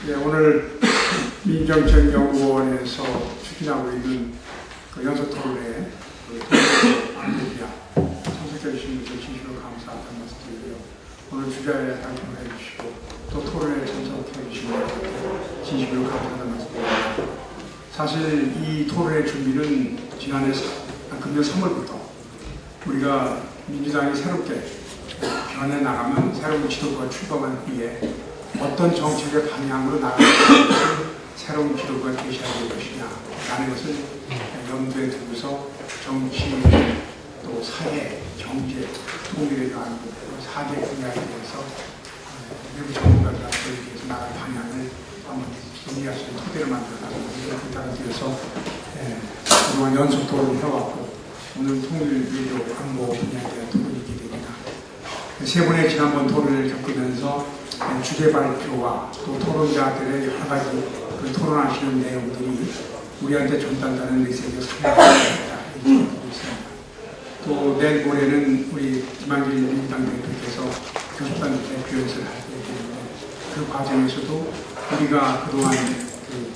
네, 오늘 민정정연구원에서 추진하고 있는 그 연소토론회 안대비야 참석해 주신 분들 진심으로 감사하다는 말씀 드리고요. 오늘 주자에 당첨해 주시고 또 토론회에 참석해 주신 분들 진심으로 감사하다는 말씀 드립니다. 사실 이 토론회 준비는 지난해 금년 3월부터 우리가 민주당이 새롭게 변해 나가면 새로운 지도부가 출범한 후에 어떤 정책의 방향으로 나가는 새로운 지도부가 제시해야 될 것이냐라는 것을 염두에 두고서 정치, 또 사회, 경제, 통일에 대한 사대 분야에 대해서 외부 전문가들과 저희에서 나갈 방향을 한번 논의할 수 있는 토대를 만들어서 이런 부탁을 드려서 그동안 연속 토론을 해왔고 오늘 통일, 외교, 안보 분야에 대한 토론이 있게 됩니다. 세 분의 지난번 토론을 겪으면서 주제 발표와 또 토론자들의 여러 가지 그 토론하시는 내용들이 우리한테 전달되는 메시지가 상당히 있습니다. 또 내일 모레는 우리 김한길 민주당 대표께서 교섭단 대표연설을 하게 되는데 그 과정에서도 우리가 그동안 그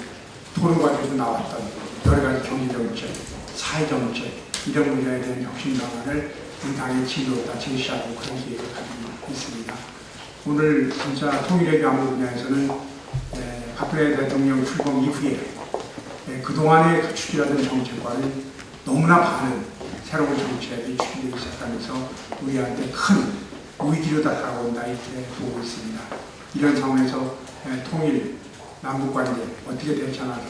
토론 과정에서 나왔던 여러 가지 경제정책, 사회정책 이런 분야에 대한 혁신 방안을 우리 당의 지도다 제시하고 그런 계획을 가지고 있습니다. 오늘 진짜 통일외교 안보 분야에서는 박근혜 대통령 출범 이후에 그동안에 추진하던 정책과는 너무나 많은 새로운 정책이 추진되기 시작하면서 우리한테 큰 위기로 다가온다 이렇게 보고 있습니다. 이런 상황에서 통일, 남북관계 어떻게 대처하나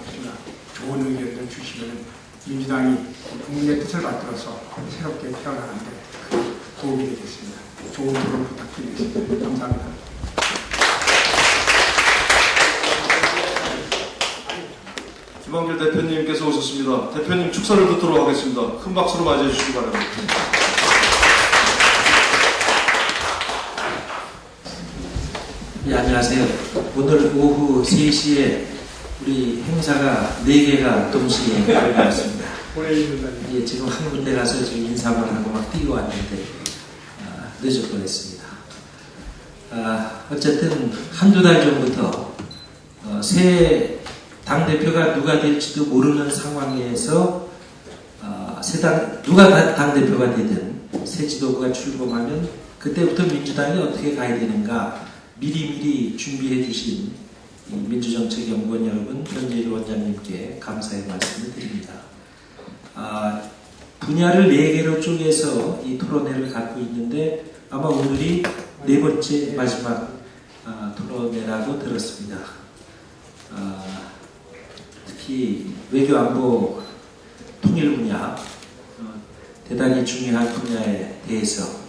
좋은 의견을 주시면 민주당이 국민의 뜻을 받들어서 새롭게 태어나는데 도움이 되겠습니다. 좋은 토론 부탁드리겠습니다. 감사합니다. 김한길 대표님께서 오셨습니다. 대표님 축사를 듣도록 하겠습니다. 큰 박수로 맞이해 주시기 바랍니다. 네, 안녕하세요. 오늘 오후 3시에 우리 행사가 4개가 동시에 열렸습니다. 예, 지금 한 군데 가서 지금 인사만 하고 막 뛰고 왔는데 늦을 뻔했습니다. 어쨌든 한두 달 전부터 새 당대표가 누가 될지도 모르는 상황에서 누가 당대표가 되든 새 지도부가 출범하면 그때부터 민주당이 어떻게 가야 되는가 미리미리 준비해 주신 민주정책연구원 여러분, 현재일 원장님께 감사의 말씀을 드립니다. 분야를 4개로 쪼개서 이 토론회를 갖고 있는데 아마 오늘이 4번째 마지막 토론회라고 들었습니다. 특히 외교안보 통일 분야 대단히 중요한 분야에 대해서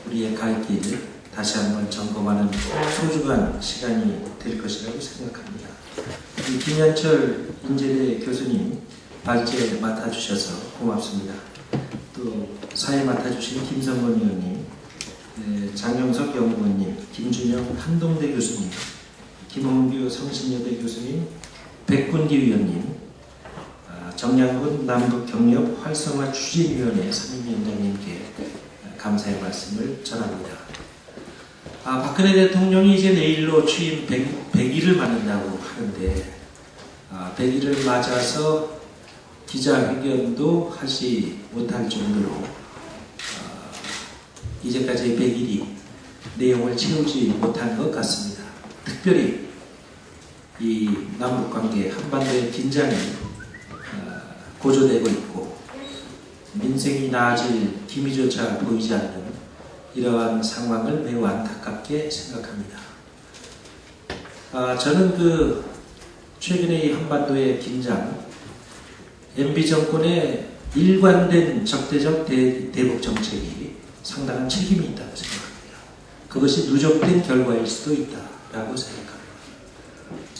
우리의 갈 길을 다시 한번 점검하는 소중한 시간이 될 것이라고 생각합니다. 김현철 인제대 교수님 발제 맡아주셔서 고맙습니다. 또 사회 맡아주신 김성건 의원님, 장영석 연구원님, 김준영 한동대 교수님, 김홍규 성신여대 교수님, 백군기 위원님, 정량군 남북경협 활성화 추진위원회 상임위원장님께 감사의 말씀을 전합니다. 박근혜 대통령이 이제 내일로 취임 100일을 맞는다고 하는데 100일을 맞아서 기자회견도 하지 못할 정도로 이제까지의 100일이 내용을 채우지 못한 것 같습니다. 특별히 이 남북관계 한반도의 긴장이 고조되고 있고 민생이 나아질 기미조차 보이지 않는 이러한 상황을 매우 안타깝게 생각합니다. 저는 최근에 이 한반도의 긴장, MB 정권의 일관된 적대적 대북 정책이 상당한 책임이 있다고 생각합니다. 그것이 누적된 결과일 수도 있다고 생각합니다.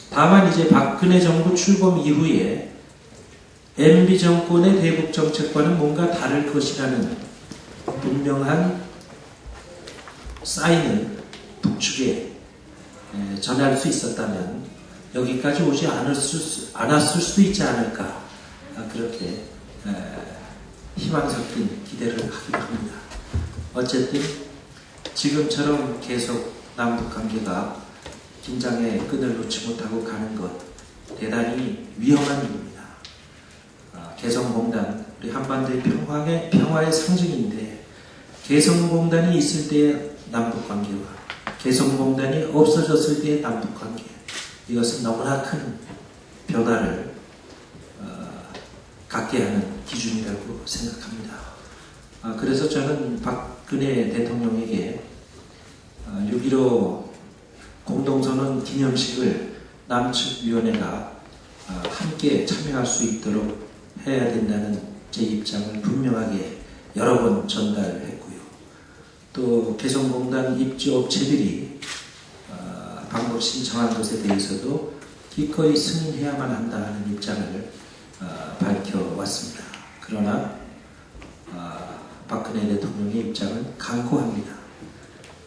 다만 이제 박근혜 정부 출범 이후에 MB 정권의 대북 정책과는 뭔가 다를 것이라는 분명한 사인을 북측에 전할 수 있었다면 여기까지 오지 않았을 수도 있지 않을까 그렇게 희망 섞인 기대를 하기도 합니다. 어쨌든 지금처럼 계속 남북관계가 긴장의 끈을 놓지 못하고 가는 것 대단히 위험한 일입니다. 개성공단, 우리 한반도의 평화의 상징인데 개성공단이 있을 때의 남북관계와 개성공단이 없어졌을 때의 남북관계, 이것은 너무나 큰 변화를 갖게 하는 기준이라고 생각합니다. 그래서 저는 박근혜 대통령에게 6.15 공동선언 기념식을 남측위원회가 함께 참여할 수 있도록 해야 된다는 제 입장을 분명하게 여러 번 전달했고요. 또 개성공단 입주업체들이 방법 신청한 것에 대해서도 기꺼이 승인해야만 한다는 입장을 밝혀왔습니다. 그러나 박근혜 대통령의 입장은 강고합니다.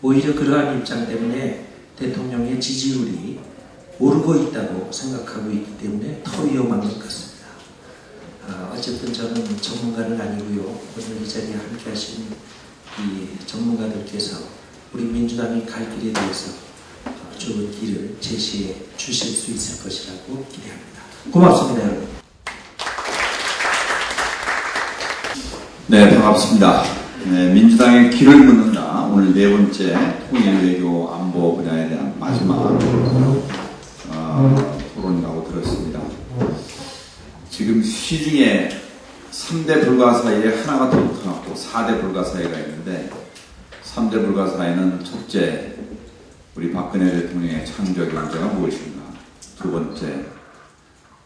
오히려 그러한 입장 때문에 대통령의 지지율이 오르고 있다고 생각하고 있기 때문에 더 위험한 것 같습니다. 어쨌든 저는 전문가는 아니고요. 오늘 이 자리에 함께 하신 이 전문가들께서 우리 민주당이 갈 길에 대해서 좋은 길을 제시해 주실 수 있을 것이라고 기대합니다. 고맙습니다, 여러분. 네, 반갑습니다. 네, 민주당의 길을 묻는다. 오늘 네 번째 통일 외교 안보 분야에 대한 마지막 토론이라고 들었습니다. 지금 시중에 3대 불가사의에 하나가 독특하고 4대 불가사의가 있는데 3대 불가사의는 첫째, 우리 박근혜 대통령의 창조 경제가 무엇인가? 두 번째,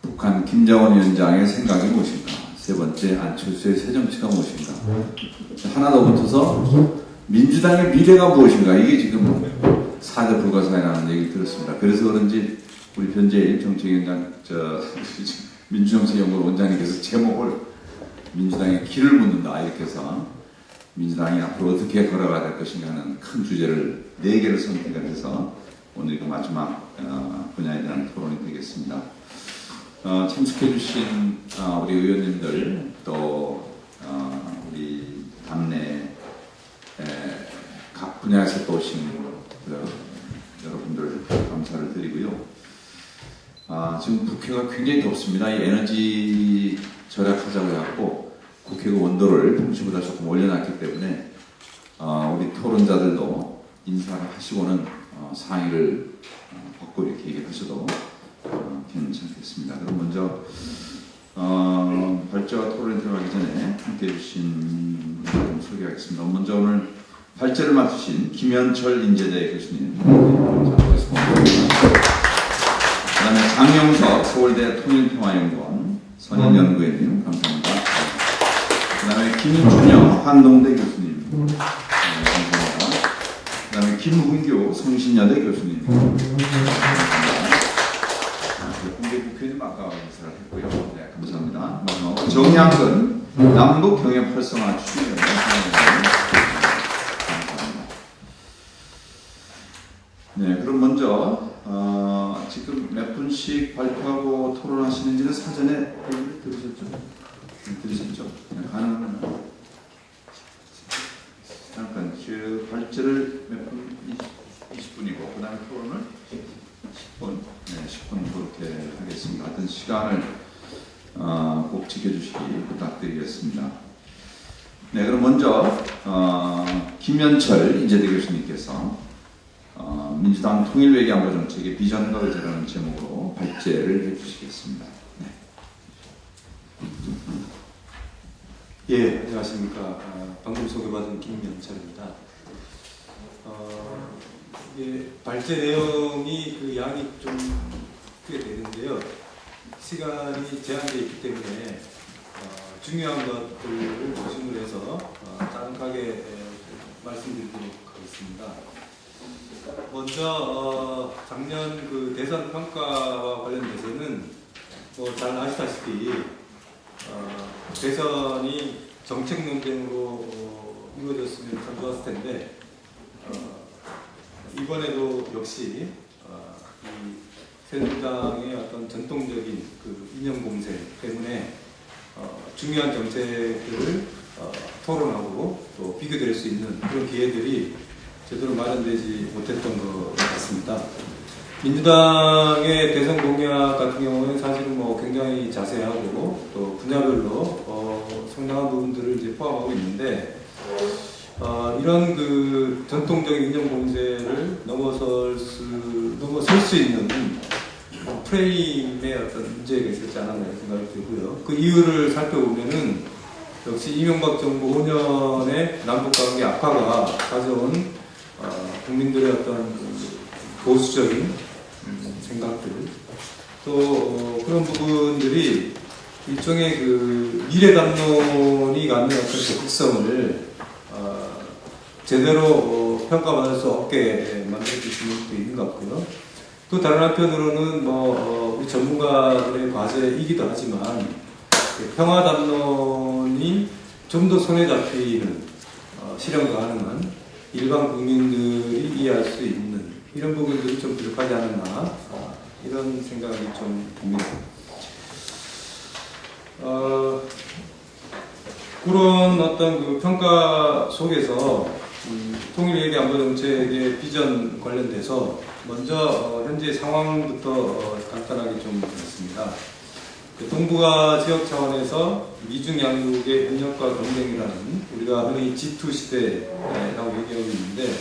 북한 김정은 위원장의 생각이 무엇인가? 세 번째, 안철수의 새 정치가 무엇인가? 하나 더 붙어서 민주당의 미래가 무엇인가? 이게 지금 4대 불가사의라는 얘기를 들었습니다. 그래서 그런지 우리 변재일 정책위원장, 민주정책연구원 원장님께서 제목을 민주당의 길을 묻는다 이렇게 해서 민주당이 앞으로 어떻게 걸어가야 될 것인가 하는 큰 주제를 4개를 선택을 해서 오늘 그 마지막 분야에 대한 토론이 되겠습니다. 참석해 주신 우리 의원님들 또 우리 당내 각 분야에서 또 오신 여러분들 감사를 드리고요. 지금 국회가 굉장히 덥습니다. 이 에너지 절약하자고 해갖고 국회가 온도를 평시보다 조금 올려놨기 때문에 우리 토론자들도 인사를 하시고는 상의를 받고 이렇게 얘기하셔도 괜찮겠습니다. 그럼 먼저 발제와 토론에 들어가기 전에 함께해 주신 분들 소개하겠습니다. 먼저 오늘 발제를 맡으신 김현철 인제대 교수님, 그 다음에 장영석 서울대 통일평화연구원 선임연구위원님 감사합니다. 그 다음에 김준영 한동대 교수님 감사합니다. 그 다음에 김훈교 성신여대 교수님 감사합니다. 공개 국회의원 아까 인사를 했고요. 네, 감사합니다. 마지막으로 정양근 남북 경협 활성화 추진위원회 감사합니다. 네, 그럼 먼저 지금 몇 분씩 발표하고 토론하시는지는 사전에 들으셨죠? 들으셨죠? 네, 가능하면 잠깐 발제를 몇 분? 20분이고 그 다음에 토론을 10분, 네, 10분 그렇게 하겠습니다. 하여튼 시간을 꼭 지켜주시기 부탁드리겠습니다. 네, 그럼 먼저 김현철 인제대 교수님께서 민주당 통일외교안보 정책의 비전과 의제라는 제목으로 발제를 해주시겠습니다. 네. 예, 안녕하십니까. 방금 소개받은 김현철입니다. 예, 발제 내용이 그 양이 좀 꽤 되는데요. 시간이 제한되어 있기 때문에 중요한 것들을 중심으로 해서 간략하게 말씀드리도록 하겠습니다. 먼저 작년 그 대선 평가와 관련돼서는 잘 아시다시피 대선이 정책 논쟁으로 이루어졌으면 참 좋았을 텐데 이번에도 역시 이 새누리당의 어떤 전통적인 그 이념 공세 때문에 중요한 정책들을 토론하고 또 비교될 수 있는 그런 기회들이 제대로 마련되지 못했던 것 같습니다. 민주당의 대선 공약 같은 경우는 사실은 뭐 굉장히 자세하고 또 분야별로 상당한 부분들을 이제 포함하고 있는데 이런 그 전통적인 인정 공세를 넘어설 수 있는 프레임의 어떤 문제가 있었지 않았나 이런 생각이 들고요. 그 이유를 살펴보면은 역시 이명박 정부 5년의 남북관계 악화가 가져온 국민들의 어떤 보수적인 생각들 또 그런 부분들이 일종의 그 미래 담론이 갖는 어떤 적극성을 제대로 평가받을 수 없게 만들어주시는 것도 있는 것 같고요. 또 다른 한편으로는 우리 전문가들의 과제이기도 하지만 평화 담론이 좀 더 손에 잡히는 실현 가능한 일반 국민들이 이해할 수 있는 이런 부분들이 좀 부족하지 않았나 이런 생각이 좀 듭니다. 그런 어떤 그 평가 속에서 통일외교안보정책의 비전 관련돼서 먼저 현재 상황부터 간단하게 좀 보겠습니다. 동북아 지역 차원에서 미중 양국의 협력과 경쟁이라는 우리가 흔히 G2 시대라고 얘기하고 있는데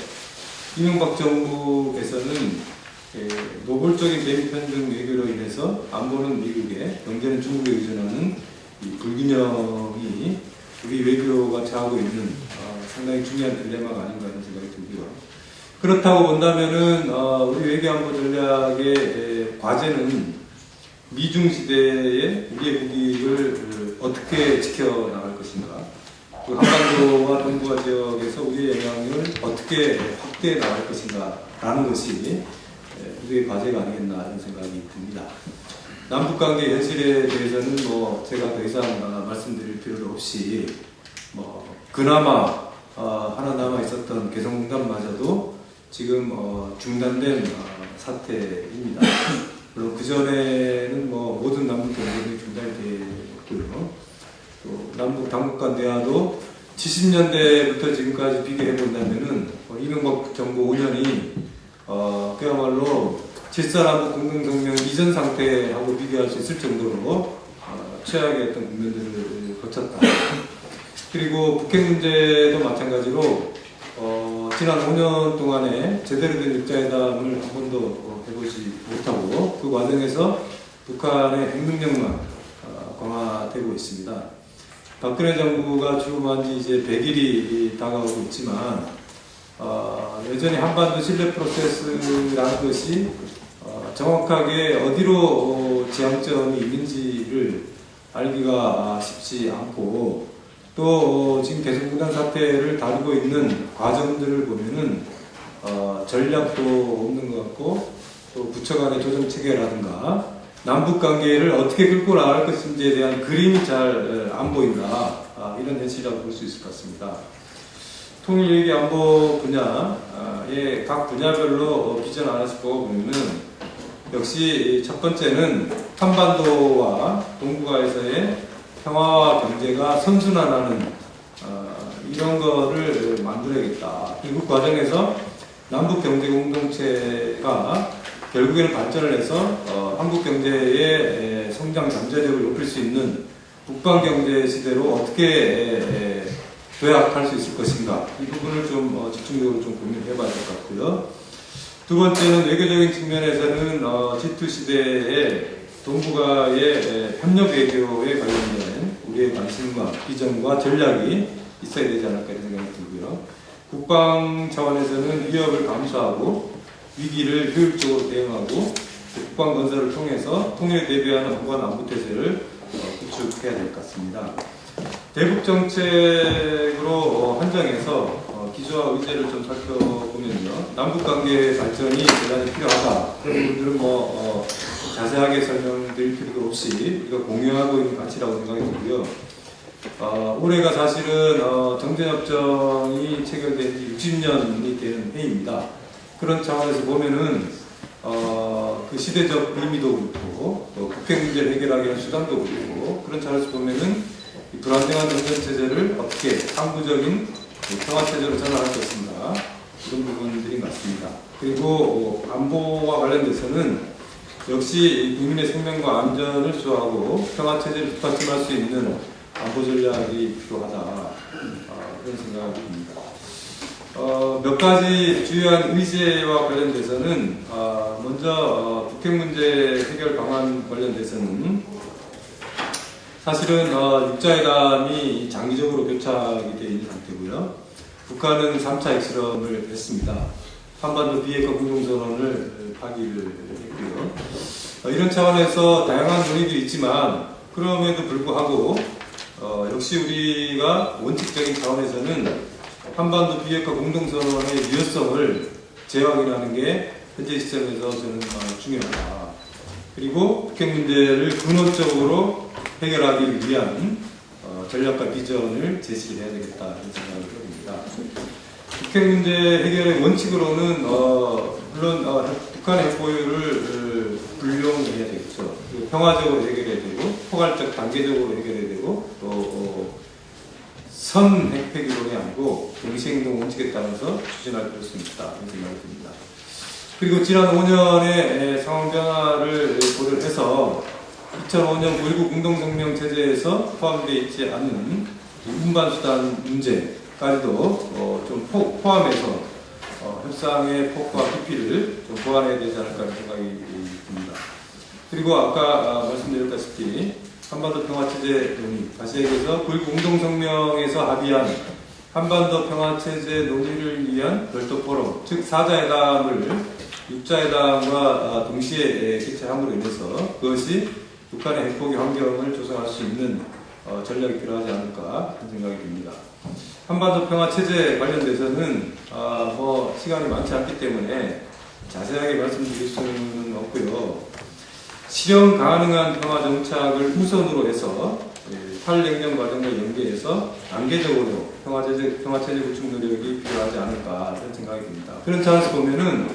이명박 정부에서는 노골적인 대미 편중 외교로 인해서 안보는 미국에, 경제는 중국에 의존하는 이 불균형이 우리 외교가 처하고 있는 상당히 중요한 딜레마가 아닌가 하는 생각이 들고요. 그렇다고 본다면은 우리 외교안보 전략의 과제는 미중 시대의 우리의 국익을 어떻게 지켜나갈 것인가, 또 한반도와 동북아 지역에서 우리의 영향을 어떻게 확대해 나갈 것인가 라는 것이 우리의 과제가 아니겠나 하는 생각이 듭니다. 남북관계 현실에 대해서는 제가 더 이상 말씀드릴 필요도 없이 그나마 하나 남아 있었던 개성공단마저도 지금 중단된 사태입니다. 물론 그 전에는 모든 남북 경쟁이 중단되었고요. 또 남북 당국간 대화도 70년대부터 지금까지 비교해 본다면은 이명박 정부 5년이 그야말로 7.4남북 공동성명 이전 상태하고 비교할 수 있을 정도로 최악의 어떤 국면들을 거쳤다. 그리고 북핵 문제도 마찬가지로 지난 5년 동안에 제대로 된 육자회담을 한 번도 해보지 못하고 그 과정에서 북한의 핵능력만 강화되고 있습니다. 박근혜 정부가 출범한 지 이제 100일이 다가오고 있지만 여전히 한반도 신뢰 프로세스라는 것이 정확하게 어디로 지향점이 있는지를 알기가 쉽지 않고 또 지금 개성공단 사태를 다루고 있는 과정들을 보면은 전략도 없는 것 같고 또 부처 간의 조정 체계라든가 남북 관계를 어떻게 끌고 나갈 것인지에 대한 그림이 잘 안 보인다. 이런 현실이라고 볼 수 있을 것 같습니다. 통일외교 안보 분야의 각 분야별로 비전 하나씩 보고 보면은 역시 첫 번째는 한반도와 동북아에서의 평화와 경제가 선순환하는 이런 거를 만들어야겠다. 그리고 그 과정에서 남북 경제 공동체가 결국에는 발전을 해서 한국 경제의 성장 잠재력을 높일 수 있는 북방 경제 시대로 어떻게 도약할 수 있을 것인가, 이 부분을 좀 집중적으로 좀 고민해 봐야 될 것 같고요. 두 번째는 외교적인 측면에서는 G2 시대의 동북아의 협력 외교에 관련된 우리의 관심과 비전과 전략이 있어야 되지 않을까 이런 생각이 들고요. 국방 차원에서는 위협을 감수하고 위기를 효율적으로 대응하고 국방 건설을 통해서 통일에 대비하는 보관 안보 태세를 구축해야 될 것 같습니다. 대북 정책으로 한정해서 기조와 의제를 좀 살펴보면요, 남북 관계 발전이 대단히 필요하다. 그런 부분들은 자세하게 설명드릴 필요도 없이 우리가 공유하고 있는 가치라고 생각이 들고요. 올해가 사실은 정전협정이 체결된 지 60년이 되는 해입니다. 그런 차원에서 보면은 그 시대적 의미도 그렇고 또 국회 문제를 해결하기 위한 수단도 그렇고 그런 차원에서 보면은 이 불안정한 정전 체제를 어떻게 항구적인 평화 체제로 전환할 것인가, 이런 부분들인 것 것 같습니다. 그리고 안보와 관련돼서는 역시 국민의 생명과 안전을 수호하고 평화체제를 뒷받침할 수 있는 안보 전략이 필요하다, 그런 생각이 듭니다. 몇 가지 주요한 의제와 관련돼서는 먼저 북핵 문제 해결 방안 관련돼서는 사실은 육자회담이 장기적으로 교착이 되어 있는 상태고요. 북한은 3차 핵실험을 했습니다. 한반도 비핵화 공동선언을 파기를 했고요. 이런 차원에서 다양한 논의도 있지만 그럼에도 불구하고 역시 우리가 원칙적인 차원에서는 한반도 비핵화 공동선언의 유효성을 재확인하는 게 현재 시점에서 저는 중요하다. 그리고 북핵 문제를 근원적으로 해결하기 위한 전략과 비전을 제시를 해야 되겠다, 이런 생각을 해봅니다. 북핵 문제 해결의 원칙으로는 물론 북한의 핵보유를 불용해야 되겠죠. 평화적으로 해결해야 되고 포괄적 단계적으로 해결해야 되고 또 선핵 폐기론이 아니고 동시행동 원칙에 따라서 추진할 필요성이 있다, 이런 생각이 듭니다. 그리고 지난 5년의 상황 변화를 고려해서 2005년 9.19 공동성명 체제에서 포함되어 있지 않은 운반수단 문제까지도 좀 포함해서 협상의 폭과 깊이를 좀 보완해야 되지 않을까 하는 생각이 듭니다. 그리고 아까 말씀드렸다시피 한반도 평화체제 논의, 다시 얘기해서 9.19 공동성명에서 합의한 한반도 평화체제 논의를 위한 별도 포럼, 즉 4자회담을 6자회담과 동시에 개최함으로 인해서 그것이 북한의 핵포기 환경을 조성할 수 있는 전략이 필요하지 않을까 하는 생각이 듭니다. 한반도 평화체제 관련돼서는 시간이 많지 않기 때문에 자세하게 말씀드릴 수는 없고요. 실현 가능한 평화 정착을 우선으로 해서 탈냉전 과정을 연계해서 단계적으로 평화체제 구축 노력이 필요하지 않을까 이런 생각이 듭니다. 그런 차원에서 보면은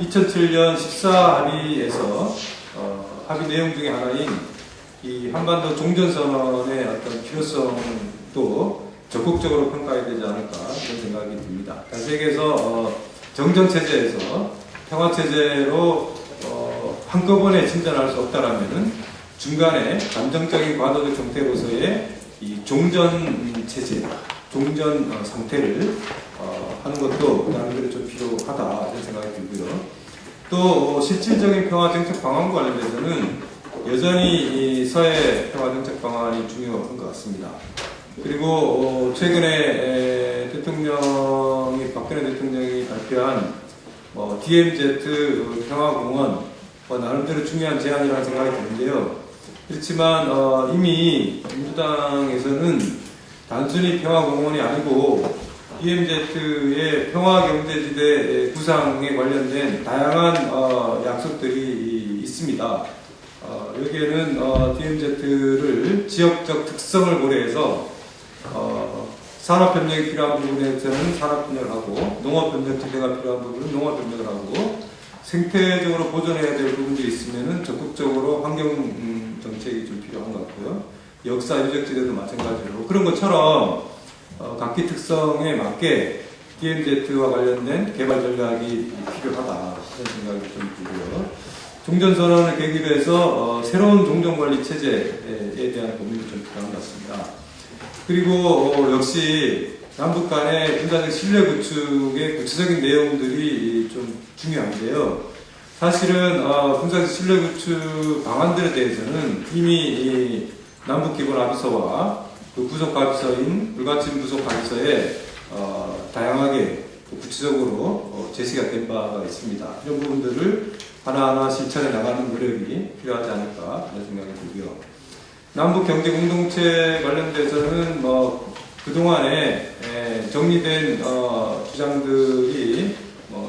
2007년 14합의에서 합의 내용 중에 하나인 이 한반도 종전선언의 어떤 필요성도 적극적으로 평가해야 되지 않을까 이런 생각이 듭니다. 다시 얘기해서 정전체제에서 평화체제로 한꺼번에 진전할 수 없다라면은 중간에 감정적인 과도적 형태로서의 이 종전 체제, 종전 상태를 하는 것도 나름대로 좀 필요하다 이런 생각이 들고요. 또 실질적인 평화 정책 방안과 관련해서는 여전히 이 서해 평화 정책 방안이 중요한 것 같습니다. 그리고 최근에 박근혜 대통령이 발표한 DMZ 평화공원 나름대로 중요한 제안이라는 생각이 드는데요. 그렇지만 이미 민주당에서는 단순히 평화공원이 아니고 DMZ의 평화경제지대 구상에 관련된 다양한 약속들이 있습니다. 여기에는 DMZ를 지역적 특성을 고려해서 산업협력이 필요한 부분에서는 산업협력을 하고 농업협력지대가 필요한 부분은 농업협력을 하고 생태적으로 보존해야 될 부분들이 있으면 적극적으로 환경 정책이 좀 필요한 것 같고요. 역사 유적지대도 마찬가지로 그런 것처럼 각기 특성에 맞게 DMZ와 관련된 개발 전략이 필요하다 그런 생각이 좀 들고요. 종전선언을 계기로 해서 새로운 종전관리 체제에 대한 고민이 좀 필요한 것 같습니다. 그리고 역시 남북 간의 군사적 신뢰 구축의 구체적인 내용들이 좀 중요한데요. 사실은 군사적 신뢰 구축 방안들에 대해서는 이미 남북 기본 합의서와 그 부속 합의서인 불가침 부속 합의서에 다양하게 구체적으로 제시가 된 바가 있습니다. 이런 부분들을 하나하나 실천해 나가는 노력이 필요하지 않을까 하는 생각이 들고요. 남북 경제 공동체 관련돼서는 그동안에 정리된 주장들이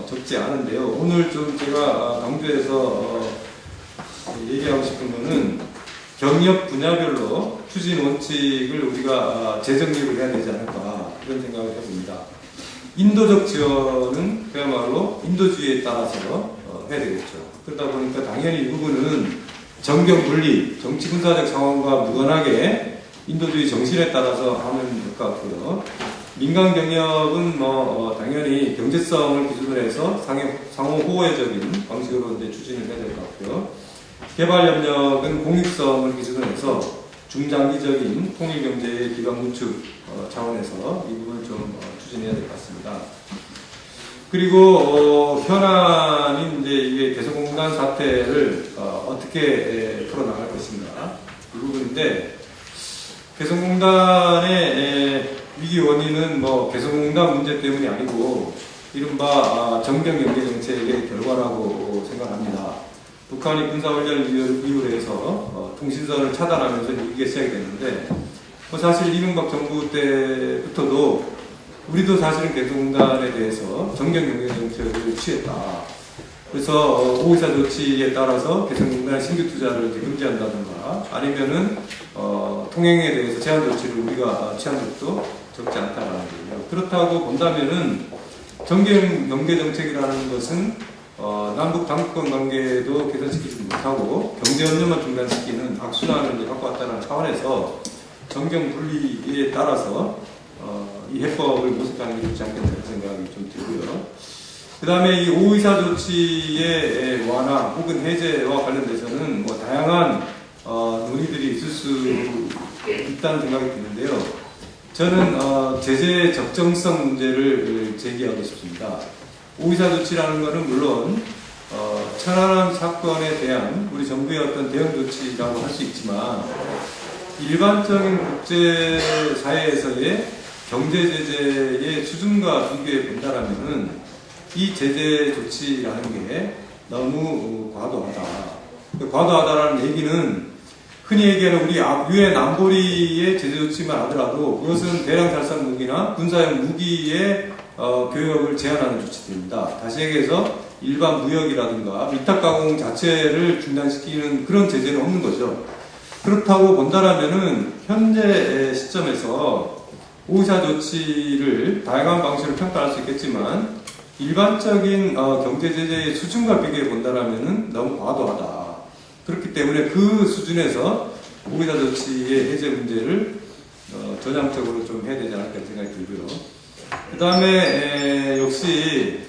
적지 않은데요. 오늘 좀 제가 강조해서 얘기하고 싶은 것은 경력 분야별로 추진 원칙을 우리가 재정립을 해야 되지 않을까 그런 생각을 해봅니다. 인도적 지원은 그야말로 인도주의에 따라서 해야 되겠죠. 그러다 보니까 당연히 이 부분은 정경 분리, 정치 군사적 상황과 무관하게 인도주의 정신에 따라서 하면 될 것 같고요. 민간 경협은 당연히 경제성을 기준으로 해서 상호 호혜적인 방식으로 이제 추진을 해야 될 것 같고요. 개발협력은 공익성을 기준으로 해서 중장기적인 통일경제의 기반 구축 차원에서 이 부분을 좀 추진해야 될 것 같습니다. 그리고 현안인 이제 이게 개성공단 사태를 어떻게 풀어나갈 것인가 이 부분인데, 개성공단의 위기 원인은 개성공단 문제 때문이 아니고 이른바 정경경제정책의 결과라고 생각합니다. 북한이 군사훈련을 이유로 해서 통신선을 차단하면서 위기가 시작이 됐는데, 사실 이명박 정부 때부터도 우리도 사실은 개성공단에 대해서 정경경제정책을 취했다. 그래서 오이사 조치에 따라서 개성공단의 신규 투자를 금지한다든가 아니면은 통행에 대해서 제한 조치를 우리가 취한 적도 적지 않다라는 거예요. 그렇다고 본다면은 정경경제정책이라는 것은 남북 당국권 관계도 개선시키지 못하고 경제협력만 중단시키는 악순환을 갖고 왔다는 차원에서 정경 분리에 따라서 이 해법을 모색하는 게 좋지 않겠다는 생각이 좀 들고요. 그 다음에 이 오이사 조치의 완화 혹은 해제와 관련돼서는 다양한 논의들이 있을 수 있다는 생각이 드는데요. 저는 제재 적정성 문제를 제기하고 싶습니다. 오이사 조치라는 것은 물론 천안함 사건에 대한 우리 정부의 어떤 대응 조치라고 할 수 있지만, 일반적인 국제사회에서의 경제 제재의 수준과 비교해 본다라면은 이 제재 조치라는 게 너무 과도하다. 과도하다라는 얘기는 흔히 얘기하는 우리 유엔 안보리의 제재 조치만 하더라도 그것은 대량 살상 무기나 군사용 무기의 교역을 제한하는 조치들입니다. 다시 얘기해서 일반 무역이라든가 위탁 가공 자체를 중단시키는 그런 제재는 없는 거죠. 그렇다고 본다라면은 현재 시점에서 오이사 조치를 다양한 방식으로 평가할 수 있겠지만, 일반적인 경제 제재의 수준과 비교해 본다라면은 너무 과도하다. 그렇기 때문에 그 수준에서 오이사 조치의 해제 문제를 전향적으로 좀 해야 되지 않을까 생각이 들고요. 그 다음에 역시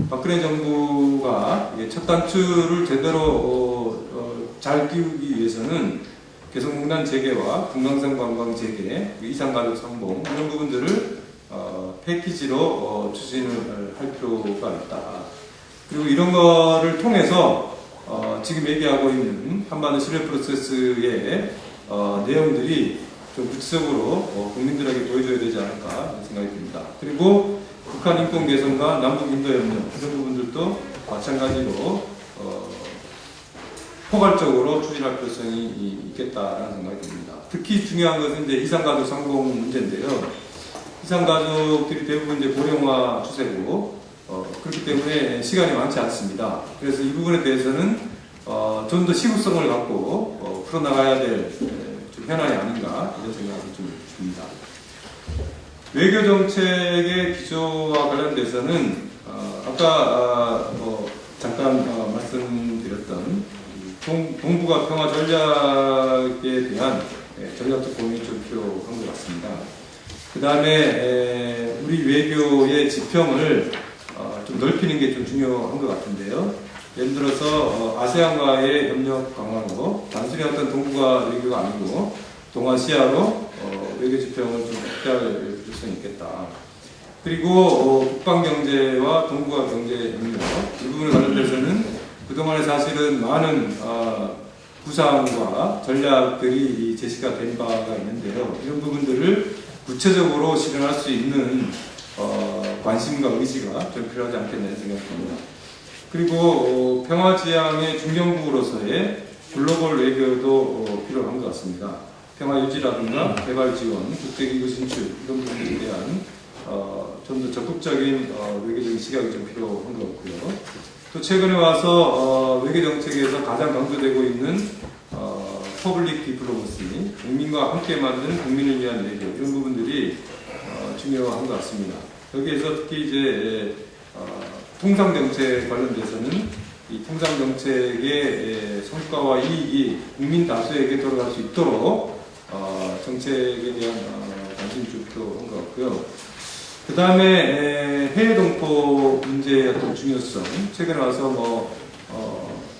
박근혜 정부가 첫 단추를 제대로 잘 끼우기 위해서는 개성공단 재개와 금강산 관광 재개, 이산가족 상봉 이런 부분들을 패키지로 추진을 할 필요가 있다. 그리고 이런 거를 통해서 지금 얘기하고 있는 한반도 신뢰 프로세스의 내용들이 좀 구체적으로 국민들에게 보여줘야 되지 않을까 생각이 듭니다. 그리고 북한 인권 개선과 남북 인도 협력 이런 부분들도 마찬가지로 포괄적으로 추진할 필요성이 있겠다라는 생각이 듭니다. 특히 중요한 것은 이제 이산가족 상봉 문제인데요. 이산가족들이 대부분 이제 고령화 추세고 그렇기 때문에 시간이 많지 않습니다. 그래서 이 부분에 대해서는 좀 더 시급성을 갖고 풀어나가야 될 현안이 아닌가 이런 생각이 좀 듭니다. 외교 정책의 기조와 관련돼서는 아까 잠깐 말씀드렸던 동북아 평화 전략에 대한 전략적 고민이 좀 필요한 것 같습니다. 그 다음에 우리 외교의 지평을 좀 넓히는 게 좀 중요한 것 같은데요. 예를 들어서 아세안과의 협력 강화로 단순히 어떤 동북아 외교가 아니고 동아시아로 외교 지평을 좀 확대할 필요성이 있겠다. 그리고 국방경제와 동북아 경제 협력 이 부분에 관련돼서는 그동안에 사실은 많은 구상과 전략들이 제시가 된 바가 있는데요. 이런 부분들을 구체적으로 실현할 수 있는 관심과 의지가 좀 필요하지 않겠나 생각이 듭니다. 그리고 평화지향의 중견국으로서의 글로벌 외교도 필요한 것 같습니다. 평화 유지라든가 개발 지원, 국제기구 진출 이런 부분에 대한 좀 더 적극적인 외교적인 시각이 좀 필요한 것 같고요. 또 최근에 와서 외교 정책에서 가장 강조되고 있는 퍼블릭 디플로머시, 국민과 함께 만드는 국민을 위한 외교 이런 부분들이 중요한 것 같습니다. 여기에서 특히 이제 통상 정책 관련돼서는 이 통상 정책의 성과와 이익이 국민 다수에게 돌아갈 수 있도록 정책에 대한 관심이 좀 필요한 것 같고요. 그 다음에 해외 동포 문제의 어떤 중요성, 최근에 와서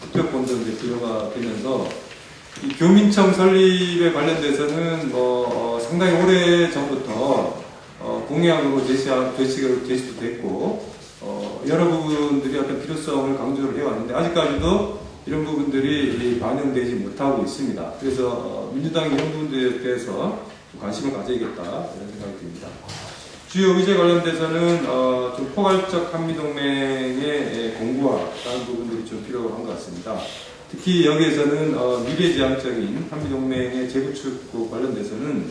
국적본도 이제 부여가 되면서 이 교민청 설립에 관련돼서는 상당히 오래 전부터 공약으로 제시도 됐고 여러 부분들이 어떤 필요성을 강조를 해왔는데 아직까지도 이런 부분들이 반영되지 못하고 있습니다. 그래서 민주당이 이런 부분들에 대해서 관심을 가져야겠다 이런 생각이 듭니다. 주요 의제 관련돼서는 좀 포괄적 한미동맹의 공고화라는 부분들이 좀 필요한 것 같습니다. 특히 여기에서는 미래지향적인 한미동맹의 재구축 관련돼서는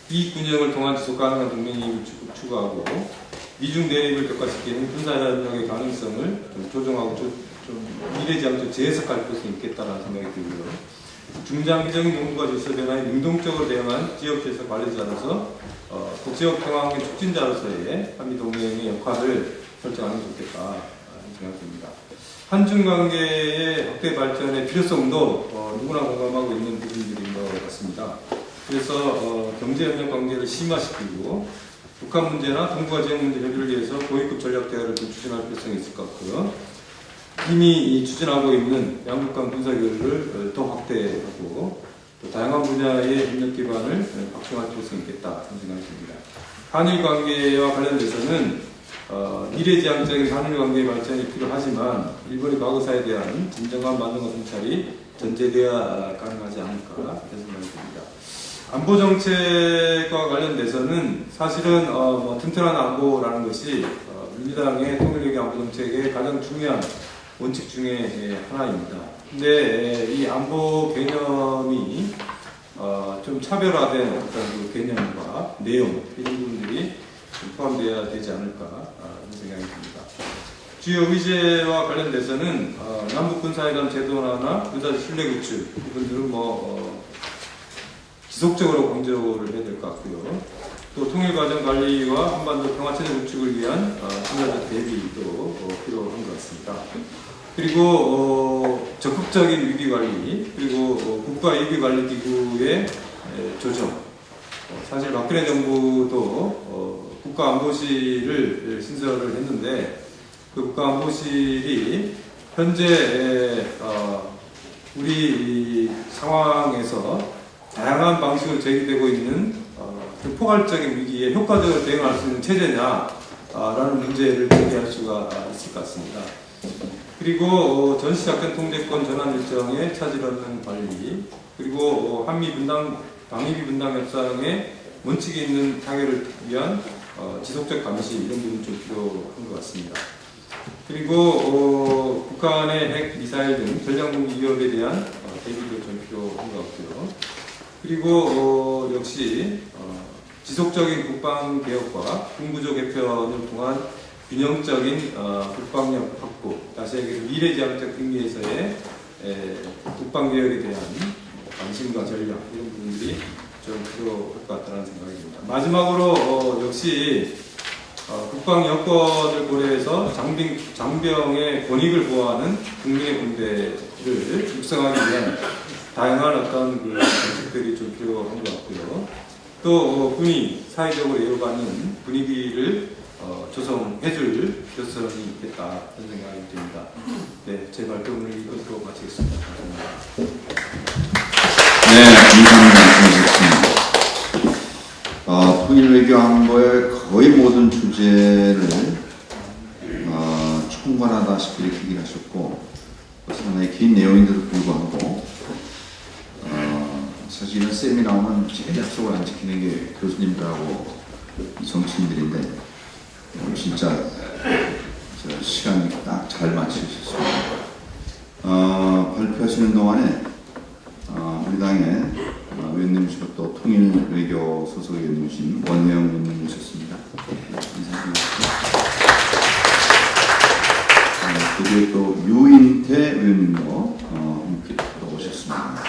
이익균형을 통한 지속가능한 동맹이 추구하고 미중 대립을 격화시키는 군사협력의 가능성을 좀 조정하고 좀 미래지향적 재해석할 것이 있겠다는 생각이 들고요. 중장기적인 동북아 질서 변화에 능동적으로 대응한 지역재해석 관련자로서 국제적 평화의 촉진자로서의 한미동맹의 역할을 설정하는 게 좋겠다 생각됩니다. 한중 관계의 확대 발전의 필요성도 누구나 공감하고 있는 부분들인 것 같습니다. 그래서 경제협력 관계를 심화시키고 북한 문제나 동북아 지역 문제 해결을 위해서 고위급 전략 대화를 좀 추진할 필요성이 있을 것 같고요. 이미 추진하고 있는 양국 간 군사 교류를 더 확대하고 또 다양한 분야의 협력 기반을 확충할 필요성이 있겠다 생각이 듭니다. 한일 관계와 관련돼서는 미래지향적인 한일 관계의 발전이 필요하지만 일본의 과거사에 대한 진정한 만능과 통찰이 전제되어야 가능하지 않을까 이런 생각이 듭니다. 안보 정책과 관련돼서는 사실은 튼튼한 안보라는 것이 민주당의 통일외교 안보 정책의 가장 중요한 원칙 중에 하나입니다. 근데 이 안보 개념이 좀 차별화된 어떤 그 개념과 내용 이런 부분들이 좀 포함되어야 되지 않을까 이런 생각이 듭니다. 주요 의제와 관련돼서는 남북 군사회담 제도화나 군사 신뢰 구축 이분들은 지속적으로 강조를 해야 될 것 같고요. 또 통일과정 관리와 한반도 평화체제 구축을 위한 군사적 대비도 필요한 것 같습니다. 그리고 적극적인 위기관리, 그리고 국가위기관리기구의 조정. 사실 박근혜 정부도 국가안보실을 신설을 했는데 그 국가안보실이 현재 우리 상황에서 다양한 방식으로 제기되고 있는 포괄적인 위기에 효과적으로 대응할 수 있는 체제냐라는 문제를 제기할 수가 있을 것 같습니다. 그리고 전시작전 통제권 전환 일정에 차질 없는 관리, 그리고 한미 분당, 방위비 분담 협상에 원칙이 있는 타결을 위한 지속적 감시 이런 부분이 좀 필요한 것 같습니다. 그리고 북한의 핵, 미사일 등 전략무기 위협에 대한 대비도 좀 필요한 것 같고요. 그리고 역시 지속적인 국방개혁과 군부조 개편을 통한 균형적인 국방력 확보, 다시 얘기해서 미래지향적 의미에서의 국방개혁에 대한 관심과 전략 이런 부분들이 좀 필요할 것 같다는 생각이 듭니다. 마지막으로 역시 국방 여건을 고려해서 장병의 권익을 보호하는 국민의 군대를 육성하기 위한 다양한 어떤 그 정책들이 좀 필요한 것 같고요. 또 군이 사회적으로 예우받는 분위기를 조성해줄 필요성이 있겠다 이런 생각이 듭니다. 네, 제 발표를 이것으로 마치겠습니다. 감사합니다. 네, 감사합니다. 통일외교 안보의 거의 모든 주제를 총괄하다시피 이렇게 얘기를 하셨고 상당히 긴 내용인데도 불구하고 사실 이런 세미나오면 제일 약속을 안 지키는 게 교수님들하고 정치인들인데 오늘 진짜 시간이 딱 잘 맞추셨습니다. 발표하시는 동안에 우리 당의 의원님이시고 또 통일외교 소속 의원님이신 원혜영 의원님 모셨습니다. 인사드리겠습니다. 그리고 또 유인태 의원님도 함께 또 오셨습니다.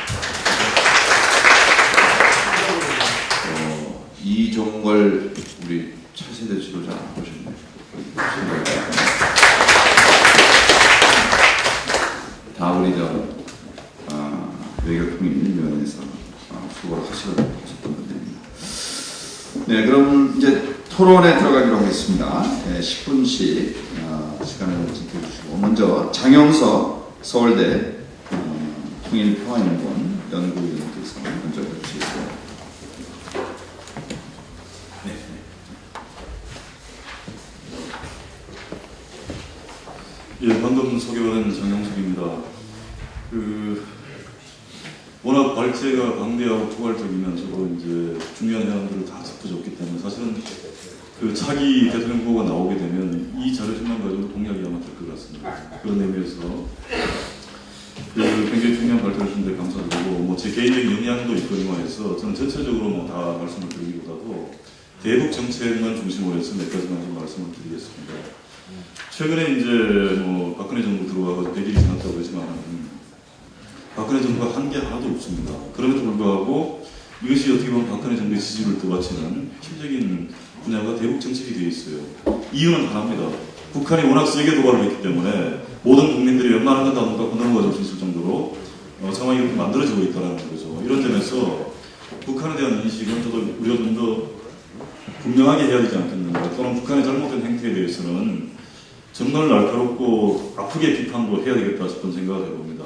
이종걸 우리 차세대 지도자 모셨네요. 다 우리 외교통일위원회에서 수고를 하셨던 분들입니다. 네, 그럼 이제 토론에 들어가기로 하겠습니다. 10분씩 시간을 지켜주시고 먼저 장영석 서울대 통일평화연구원 연구위원께서 먼저 해주시겠습니다. 예, 방금 소개받은 장영석입니다. 워낙 발제가 방대하고 포괄적이면서도 이제 중요한 사람들을 다 짚어줬기 때문에 사실은 차기 대통령 후보가 나오게 되면 이 자료집만 가지고 공약이 아마 될 것 같습니다. 그런 의미에서 굉장히 중요한 발표를 주는데 감사드리고 제 개인적인 영향도 있거니와 해서 저는 전체적으로 다 말씀을 드리기보다도 대북 정책만 중심으로 해서 몇 가지만 좀 말씀을 드리겠습니다. 최근에 이제 박근혜 정부 들어와서 100일이 지났다고 하지만 박근혜 정부가 한 게 하나도 없습니다. 그럼에도 불구하고 이것이 어떻게 보면 박근혜 정부의 지지를 떠받치는 핵심적인 분야가 대북 정책이 되어 있어요. 이유는 하나입니다. 북한이 워낙 세게 도발을 했기 때문에 모든 국민들이 웬만한 건 다 못 넘어갈 수 있을 정도로 상황이 이렇게 만들어지고 있다는 거죠. 이런 점에서 북한에 대한 인식은 저도 우리가 좀 더 분명하게 해야 되지 않겠는가. 또는 북한의 잘못된 행태에 대해서는 정말 날카롭고 아프게 비판도 해야 되겠다 싶은 생각을 해봅니다.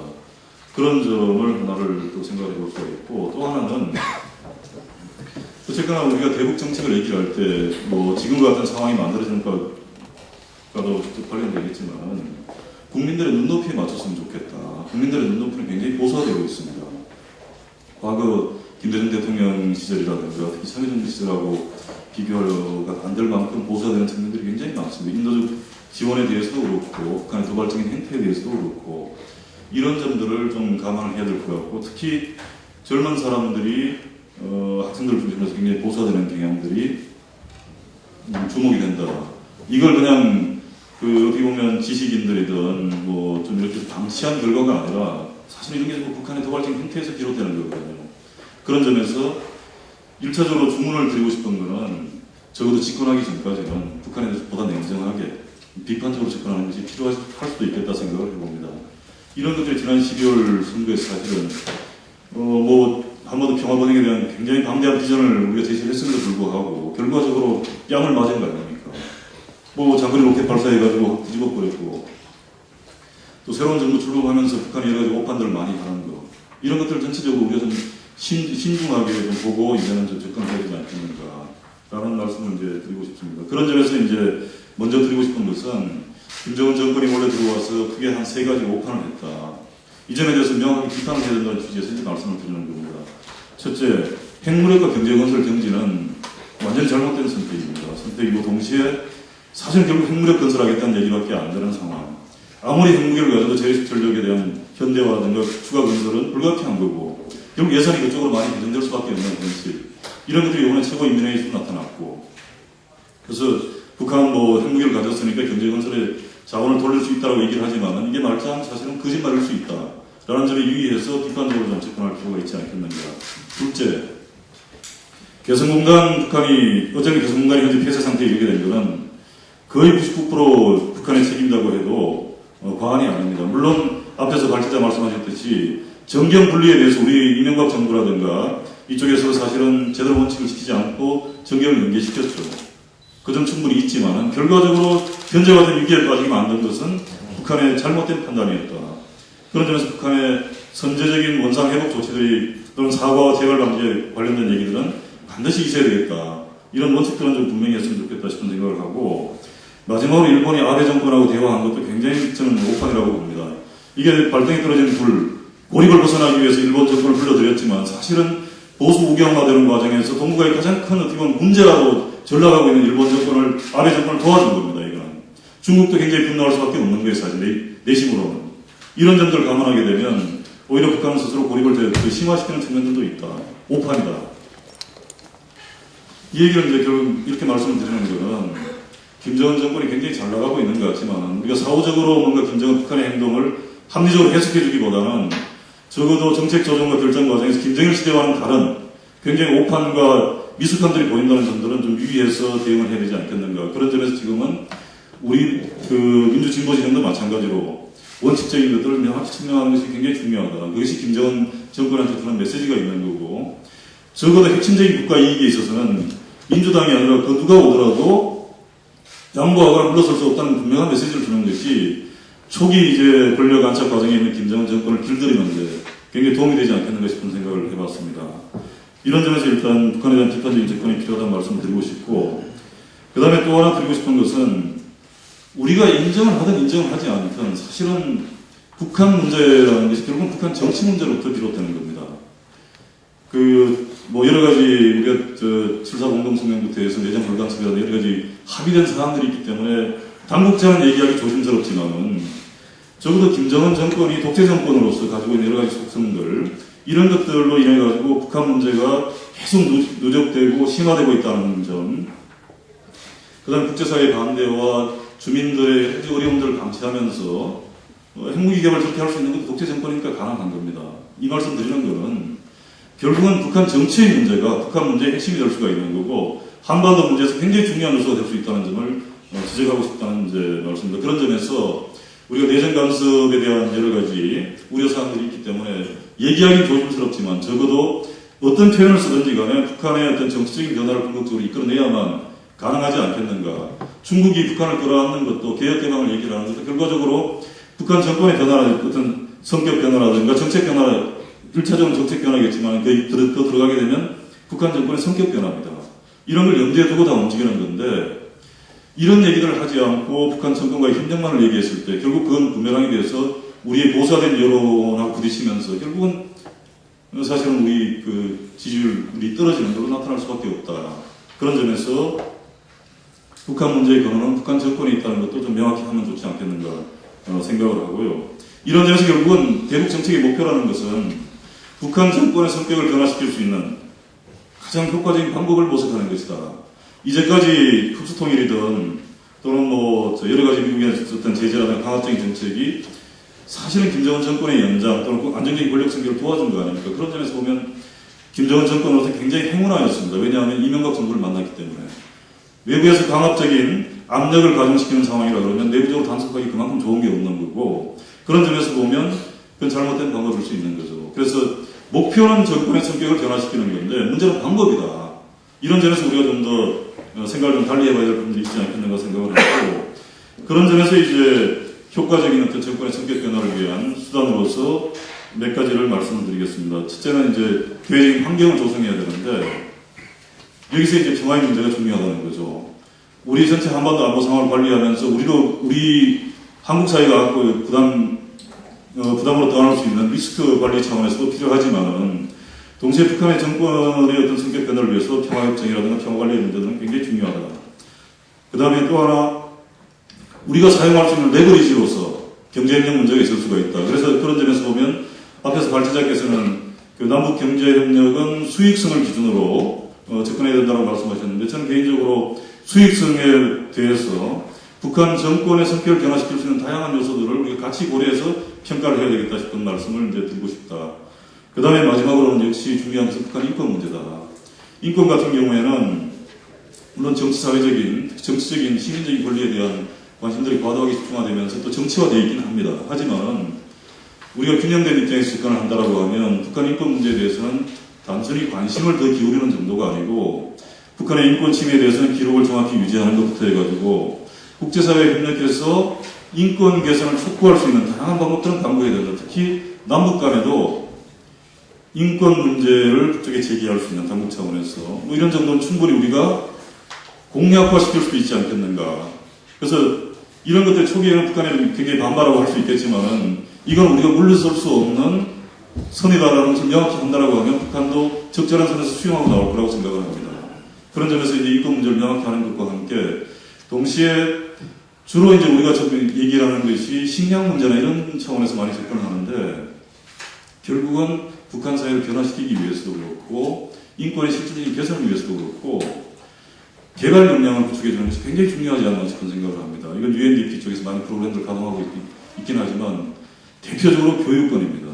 그런 점을 하나를 또 생각해 볼 수가 있고, 또 하나는 어쨌거나 우리가 대북 정책을 얘기할 때 지금과 같은 상황이 만들어지는 것과도 직접 관련되겠지만 국민들의 눈높이에 맞췄으면 좋겠다. 국민들의 눈높이는 굉장히 보수화되고 있습니다. 과거 김대중 대통령 시절이라든가 특히 참여정부 시절하고 비교가 안 될 만큼 보수화되는 측면들이 굉장히 많습니다. 인도적 지원에 대해서도 그렇고 북한의 도발적인 행태에 대해서도 그렇고 이런 점들을 좀 감안을 해야 될 것 같고, 특히 젊은 사람들이 학생들 중심으로 굉장히 보수화되는 경향들이 주목이 된다. 이걸 그냥 어떻게 보면 지식인들이든 좀 이렇게 방치한 결과가 아니라 사실 이런 게 북한의 도발적인 행태에서 비롯되는 거거든요. 그런 점에서 1차적으로 주문을 드리고 싶은 거는 적어도 집권하기 전까지는 북한에 대해서 보다 냉정하게 비판적으로 접근하는 것이 필요할 수도 있겠다 생각을 해봅니다. 이런 것들이 지난 12월 선거에서 사실은 한반도 평화번영에 대한 굉장히 방대한 비전을 우리가 제시를 했음에도 불구하고 결과적으로 뺨을 맞은 거 아닙니까? 장거리 로켓 발사해가지고 뒤집어버렸고 또 새로운 정부 출범하면서 북한이 여러 가지 오판들을 많이 하는 거, 이런 것들을 전체적으로 우리가 좀 신중하게 좀 보고 이제는 좀 접근해야 되지 않겠는가 라는 말씀을 이제 드리고 싶습니다. 그런 점에서 이제 먼저 드리고 싶은 것은 김정은 정권이 몰래 들어와서 크게 한 3가지 오판을 했다. 이 점에 대해서 명확히 비판을 해야 된다는 취지에서 이제 말씀을 드리는 겁니다. 첫째, 핵무력과 경제건설 경지는 완전히 잘못된 선택입니다. 선택이고 동시에 사실 결국 핵무력 건설하겠다는 얘기밖에 안 되는 상황. 아무리 핵무기를 가져도 재래식 전력에 대한 현대화라든가 추가 건설은 불가피한 거고 결국 예산이 그쪽으로 많이 배정될 수밖에 없는 현실. 이런 것들이 이번에 최고인민회의에서 나타났고, 그래서 북한은 핵무기를 가졌으니까 경제건설에 자원을 돌릴 수 있다고 얘기를 하지만 이게 말짱 사실은 거짓말일 수 있다 라는 점에 유의해서 비판적으로 좀 접근할 필요가 있지 않겠는가. 둘째, 개성공단 북한이 어차피 개성공단이 현재 폐쇄 상태에 이르게 된 것은 거의 99% 북한의 책임이라고 해도 과언이 아닙니다. 물론 앞에서 발제자 말씀하셨듯이 정경 분리에 대해서 우리 이명박 정부라든가 이쪽에서 사실은 제대로 원칙을 지키지 않고 정경을 연계시켰죠. 그 점 충분히 있지만 결과적으로 현재와 같은 위기에 빠지게 만든 것은 북한의 잘못된 판단이었다. 그런 점에서 북한의 선제적인 원상회복 조치들이 또는 사과와 재발 방지에 관련된 얘기들은 반드시 있어야 되겠다. 이런 원칙들은 좀 분명히 했으면 좋겠다 싶은 생각을 하고, 마지막으로 일본이 아베 정권하고 대화한 것도 굉장히 저는 오판이라고 봅니다. 이게 발등에 떨어진 불, 고립을 벗어나기 위해서 일본 정권을 불러들였지만 사실은 보수 우경화되는 과정에서 동북아의 가장 큰 어떻게 보면 문제라고 전락하고 있는 일본 정권을, 아베 정권을 도와준 겁니다. 이거는 중국도 굉장히 분노할 수밖에 없는 거예요. 사실 내심으로는. 이런 점들을 감안하게 되면 오히려 북한은 스스로 고립을 더 심화시키는 측면들도 있다. 오판이다. 이 얘기를 이제 결국 이렇게 말씀을 드리는 것은 김정은 정권이 굉장히 잘 나가고 있는 것 같지만 우리가 사후적으로 뭔가 김정은 북한의 행동을 합리적으로 해석해주기보다는 적어도 정책 조정과 결정 과정에서 김정일 시대와는 다른 굉장히 오판과 미숙함들이 보인다는 점들은 좀 유의해서 대응을 해야 되지 않겠는가. 그런 점에서 지금은 우리 민주진보 진영도 마찬가지로 원칙적인 것들을 명확히 측명하는 것이 굉장히 중요하다. 그것이 김정은 정권한테 주는 메시지가 있는 거고, 적어도 핵심적인 국가 이익에 있어서는 민주당이 아니라 그 누가 오더라도 양보하거나 물러설 수 없다는 분명한 메시지를 주는 것이 초기 이제 권력 안착 과정에 있는 김정은 정권을 길들이는데 굉장히 도움이 되지 않겠는가 싶은 생각을 해봤습니다. 이런 점에서 일단 북한에 대한 비판적인 접근이 필요하다는 말씀을 드리고 싶고, 그 다음에 또 하나 드리고 싶은 것은 우리가 인정을 하든 인정을 하지 않든 사실은 북한 문제라는 것이 결국은 북한 정치 문제로부터 비롯되는 겁니다. 뭐 여러 가지 우리가 7.4 공동성명부터 해서 내정 불가능성이라든 여러 가지 합의된 사항들이 있기 때문에 당국자는 얘기하기 조심스럽지만은 적어도 김정은 정권이 독재 정권으로서 가지고 있는 여러 가지 속성들, 이런 것들로 인해 가지고 북한 문제가 계속 누적되고 심화되고 있다는 점, 그다음 국제사회의 반대와 주민들의 어려움들을 감시하면서 핵무기 개발 저렇게 할 수 있는 것도 독재 정권이니까 가능한 겁니다. 이 말씀 드리는 것은 결국은 북한 정치의 문제가 북한 문제의 핵심이 될 수가 있는 거고, 한반도 문제에서 굉장히 중요한 요소가 될 수 있다는 점을 지적하고 싶다는 이제 말씀입니다. 그런 점에서 우리가 내정 간섭에 대한 여러 가지 우려사항들이 있기 때문에 얘기하기 조심스럽지만 적어도 어떤 표현을 쓰든지 간에 북한의 어떤 정치적인 변화를 궁극적으로 이끌어내야만 가능하지 않겠는가. 중국이 북한을 끌어안는 것도 개혁개방을 얘기를 하는 것도 결과적으로 북한 정권의 변화라든가 어떤 성격 변화라든가 정책 변화, 1차적인 정책 변화겠지만 더 들어가게 되면 북한 정권의 성격 변화입니다. 이런 걸 염두에 두고 다 움직이는 건데, 이런 얘기들을 하지 않고 북한 정권과의 협력만을 얘기했을 때 결국 그건 부메랑에 대해서 우리의 보수화된 여론하고 부딪히면서 결국은 사실은 우리 지지율이 떨어지는 걸로 나타날 수밖에 없다. 그런 점에서 북한 문제의 근원은 북한 정권에 있다는 것도 좀 명확히 하면 좋지 않겠는가 생각을 하고요. 이런 점에서 결국은 대북 정책의 목표라는 것은 북한 정권의 성격을 변화시킬 수 있는 가장 효과적인 방법을 모색하는 것이다. 이제까지 흡수통일이든 또는 여러 가지 미국의 어떤 제재라든가 강압적인 정책이 사실은 김정은 정권의 연장 또는 안정적인 권력 승계를 도와준 거 아닙니까? 그런 점에서 보면 김정은 정권으로서 굉장히 행운아였습니다. 왜냐하면 이명박 정부를 만났기 때문에. 외부에서 강압적인 압력을 가중시키는 상황이라 그러면 내부적으로 단속하기 그만큼 좋은 게 없는 거고, 그런 점에서 보면 그건 잘못된 방법일 수 있는 거죠. 그래서 목표는 정권의 성격을 변화시키는 건데 문제는 방법이다. 이런 점에서 우리가 좀 더 생각을 좀 달리 해봐야 될 부분들이 있지 않겠는가 생각을 하고, 그런 점에서 이제 효과적인 어떤 정권의 성격 변화를 위한 수단으로서 몇 가지를 말씀을 드리겠습니다. 첫째는 이제 교회적인 환경을 조성해야 되는데, 여기서 이제 평화의 문제가 중요하다는 거죠. 우리 전체 한반도 안보 상황을 관리하면서 우리 한국 사회가 갖고 부담으로 떠안을 수 있는 리스크 관리 차원에서도 필요하지만은 동시에 북한의 정권의 어떤 성격 변화를 위해서 평화협정이라든가 평화관리의 문제들은 굉장히 중요하다. 그 다음에 또 하나, 우리가 사용할 수 있는 레버리지로서 경제협력 문제가 있을 수가 있다. 그래서 그런 점에서 보면 앞에서 발제자께서는 남북 경제협력은 수익성을 기준으로 접근해야 된다고 말씀하셨는데, 저는 개인적으로 수익성에 대해서 북한 정권의 성격을 변화시킬 수 있는 다양한 요소들을 우리가 같이 고려해서 평가를 해야 되겠다 싶은 말씀을 이제 드리고 싶다. 그 다음에 마지막으로는 역시 중요한 것은 북한 인권 문제다. 인권 같은 경우에는 물론 정치적인 시민적인 권리에 대한 관심들이 과도하게 집중화되면서 또 정치화되어 있긴 합니다. 하지만 우리가 균형된 입장에서 접근을 한다라고 하면 북한 인권 문제에 대해서는 단순히 관심을 더 기울이는 정도가 아니고, 북한의 인권 침해에 대해서는 기록을 정확히 유지하는 것부터 해가지고 국제사회에 협력해서 인권 개선을 촉구할 수 있는 다양한 방법들은 강구해야 된다. 특히 남북 간에도 인권 문제를 북쪽에 제기할 수 있는 당국 차원에서 이런 정도는 충분히 우리가 공약화시킬 수도 있지 않겠는가. 그래서 이런 것들 초기에는 북한에 굉장히 반발하고 할 수 있겠지만은 이건 우리가 물러설 수 없는 선이다라는 것을 명확히 한다라고 하면 북한도 적절한 선에서 수용하고 나올 거라고 생각을 합니다. 그런 점에서 이제 인권 문제를 명확히 하는 것과 함께 동시에 주로 이제 우리가 얘기를 하는 것이 식량 문제나 이런 차원에서 많이 접근을 하는데, 결국은 북한 사회를 변화시키기 위해서도 그렇고 인권의 실질적인 개선을 위해서도 그렇고 개발 역량을 구축해주는 것이 굉장히 중요하지 않나 싶은 생각을 합니다. 이건 UNDP 쪽에서 많은 프로그램들을 가동하고 있긴 하지만 대표적으로 교육권입니다.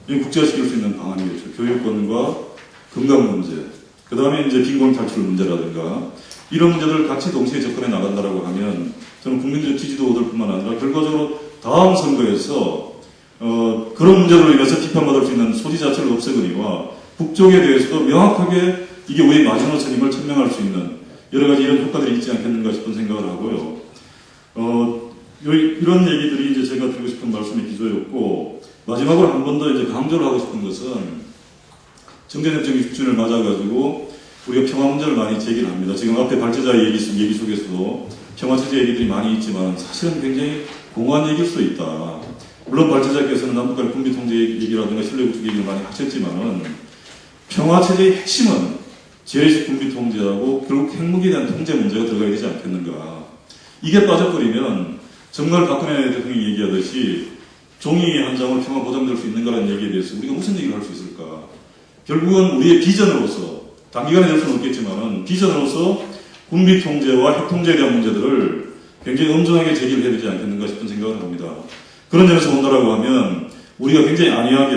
국제화시킬 수 있는 방안이겠죠. 교육권과 건강 문제, 그 다음에 이제 빈곤 탈출 문제라든가 이런 문제들을 같이 동시에 접근해 나간다라고 하면 저는 국민적 지지도들뿐만 아니라 결과적으로 다음 선거에서 그런 문제로 인해서 비판받을 수 있는 소지 자체를 없애거니와 북쪽에 대해서도 명확하게 이게 왜 마지노선임을 천명할 수 있는 여러 가지 이런 효과들이 있지 않겠는가 싶은 생각을 하고요. 이런 얘기들이 이제 제가 드리고 싶은 말씀의 기조였고, 마지막으로 한 번 더 이제 강조를 하고 싶은 것은 정전협정 60주년을 맞아가지고 우리가 평화 문제를 많이 제기를 합니다. 지금 앞에 발제자의 얘기 속에서도 평화체제 얘기들이 많이 있지만 사실은 굉장히 공허한 얘기일 수 있다. 물론 발제자께서는 남북간 군비 통제 얘기라든가 신뢰구축 얘기를 많이 하셨지만은 평화체제의 핵심은 재래식 군비 통제하고 결국 핵무기에 대한 통제 문제가 들어가야 되지 않겠는가. 이게 빠져버리면 정말 박근혜 대통령이 얘기하듯이 종이 한 장으로 평화 보장될 수 있는가라는 얘기에 대해서 우리가 무슨 얘기를 할 수 있을까. 결국은 우리의 비전으로서 단기간에 될 수는 없겠지만은 비전으로서 군비 통제와 핵 통제에 대한 문제들을 굉장히 엄중하게 제기를 해야 되지 않겠는가 싶은 생각을 합니다. 그런 점에서 본다라고 하면 우리가 굉장히 안이하게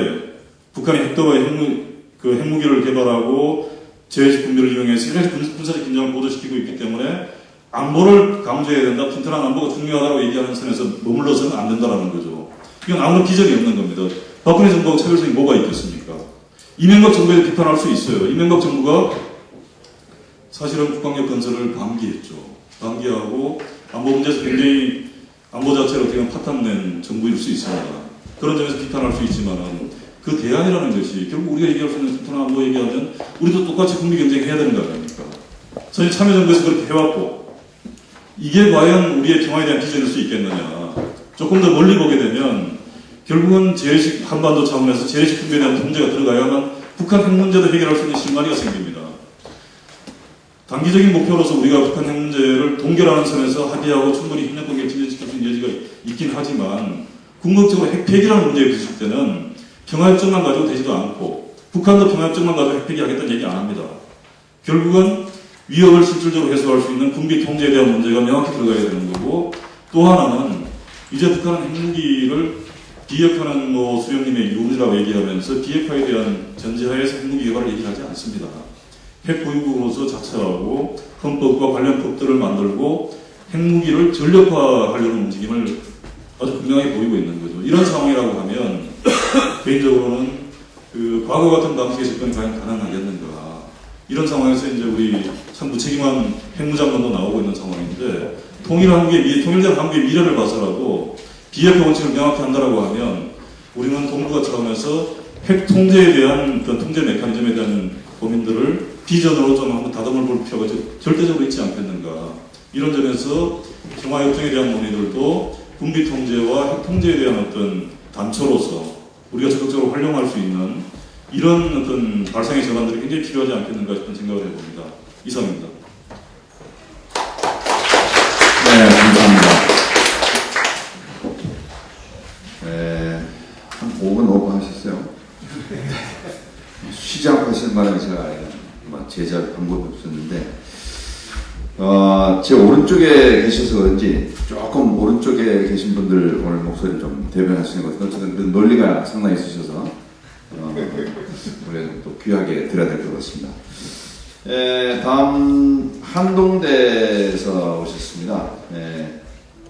북한이 핵도와 핵무기를 개발하고 재래식 군비를 이용해서 군사적 긴장을 고조시키고 있기 때문에 안보를 강조해야 된다. 튼튼한 안보가 중요하다고 얘기하는 선에서 머물러서는 안 된다라는 거죠. 이건 아무런 기적이 없는 겁니다. 박근혜 정부하고 차별성이 뭐가 있겠습니까? 이명박 정부에 비판할 수 있어요. 이명박 정부가 사실은 국방력 건설을 방기했죠. 방기하고 안보 문제에서 굉장히 안보 자체를 어떻게 보면 파탄낸 정부일 수 있습니다. 그런 점에서 비판할 수 있지만은 그 대안이라는 것이 결국 우리가 얘기할 수 있는 튼튼한 안보 얘기하면 우리도 똑같이 국민 경쟁해야 되는 거 아닙니까? 저희 참여정부에서 그렇게 해왔고 이게 과연 우리의 평화에 대한 비전일 수 있겠느냐. 조금 더 멀리 보게 되면 결국은 재래식 한반도 차원에서 재래식 군비에 대한 통제가 들어가야만 북한 핵 문제도 해결할 수 있는 실마리가 생깁니다. 단기적인 목표로서 우리가 북한 핵 문제를 동결하는 선에서 합의하고 충분히 협력 관계를 진전시킬 수 있는 여지가 있긴 하지만 궁극적으로 핵 폐기라는 문제에 부딪힐 때는 평화협정만 가지고 되지도 않고 북한도 평화협정만 가지고 핵 폐기하겠다는 얘기 안 합니다. 결국은 위협을 실질적으로 해소할 수 있는 군비 통제에 대한 문제가 명확히 들어가야 되는 거고, 또 하나는 이제 북한은 핵무기를 비핵화는 수령님의 유무라고 얘기하면서 비핵화에 대한 전제하에서 핵무기 개발을 얘기하지 않습니다. 핵보유국으로서 자처하고 헌법과 관련 법들을 만들고 핵무기를 전력화하려는 움직임을 아주 분명하게 보이고 있는 거죠. 이런 상황이라고 하면 개인적으로는 과거 같은 방식의 접근이 과연 가능하겠는가. 이런 상황에서 이제 우리 참 무책임한 핵무장론도 나오고 있는 상황인데, 통일된 한국의 미래를 봐서라도 비핵화 원칙을 명확히 한다라고 하면 우리는 동북아 차원에서 핵 통제에 대한 그 통제 메커니즘에 대한 고민들을 비전으로 좀 한번 다듬어 볼 필요가 절대적으로 있지 않겠는가. 이런 점에서 평화협정에 대한 논의들도 군비 통제와 핵 통제에 대한 어떤 단초로서 우리가 적극적으로 활용할 수 있는 이런 어떤 발상의 전환들이 굉장히 필요하지 않겠는가 싶은 생각을 해봅니다. 이상입니다. 네, 감사합니다. 한 5분 오버하셨어요. 쉬지 않고 하시는 바람에 제가 제지할 방법이 없었는데, 제 오른쪽에 계셔서 그런지 조금 오른쪽에 계신 분들 오늘 목소리를 좀 대변하시는 것 같아요. 어쨌든 논리가 상당히 있으셔서 우리가 또 귀하게 들어야 될 것 같습니다. 다음 한동대에서 오셨습니다.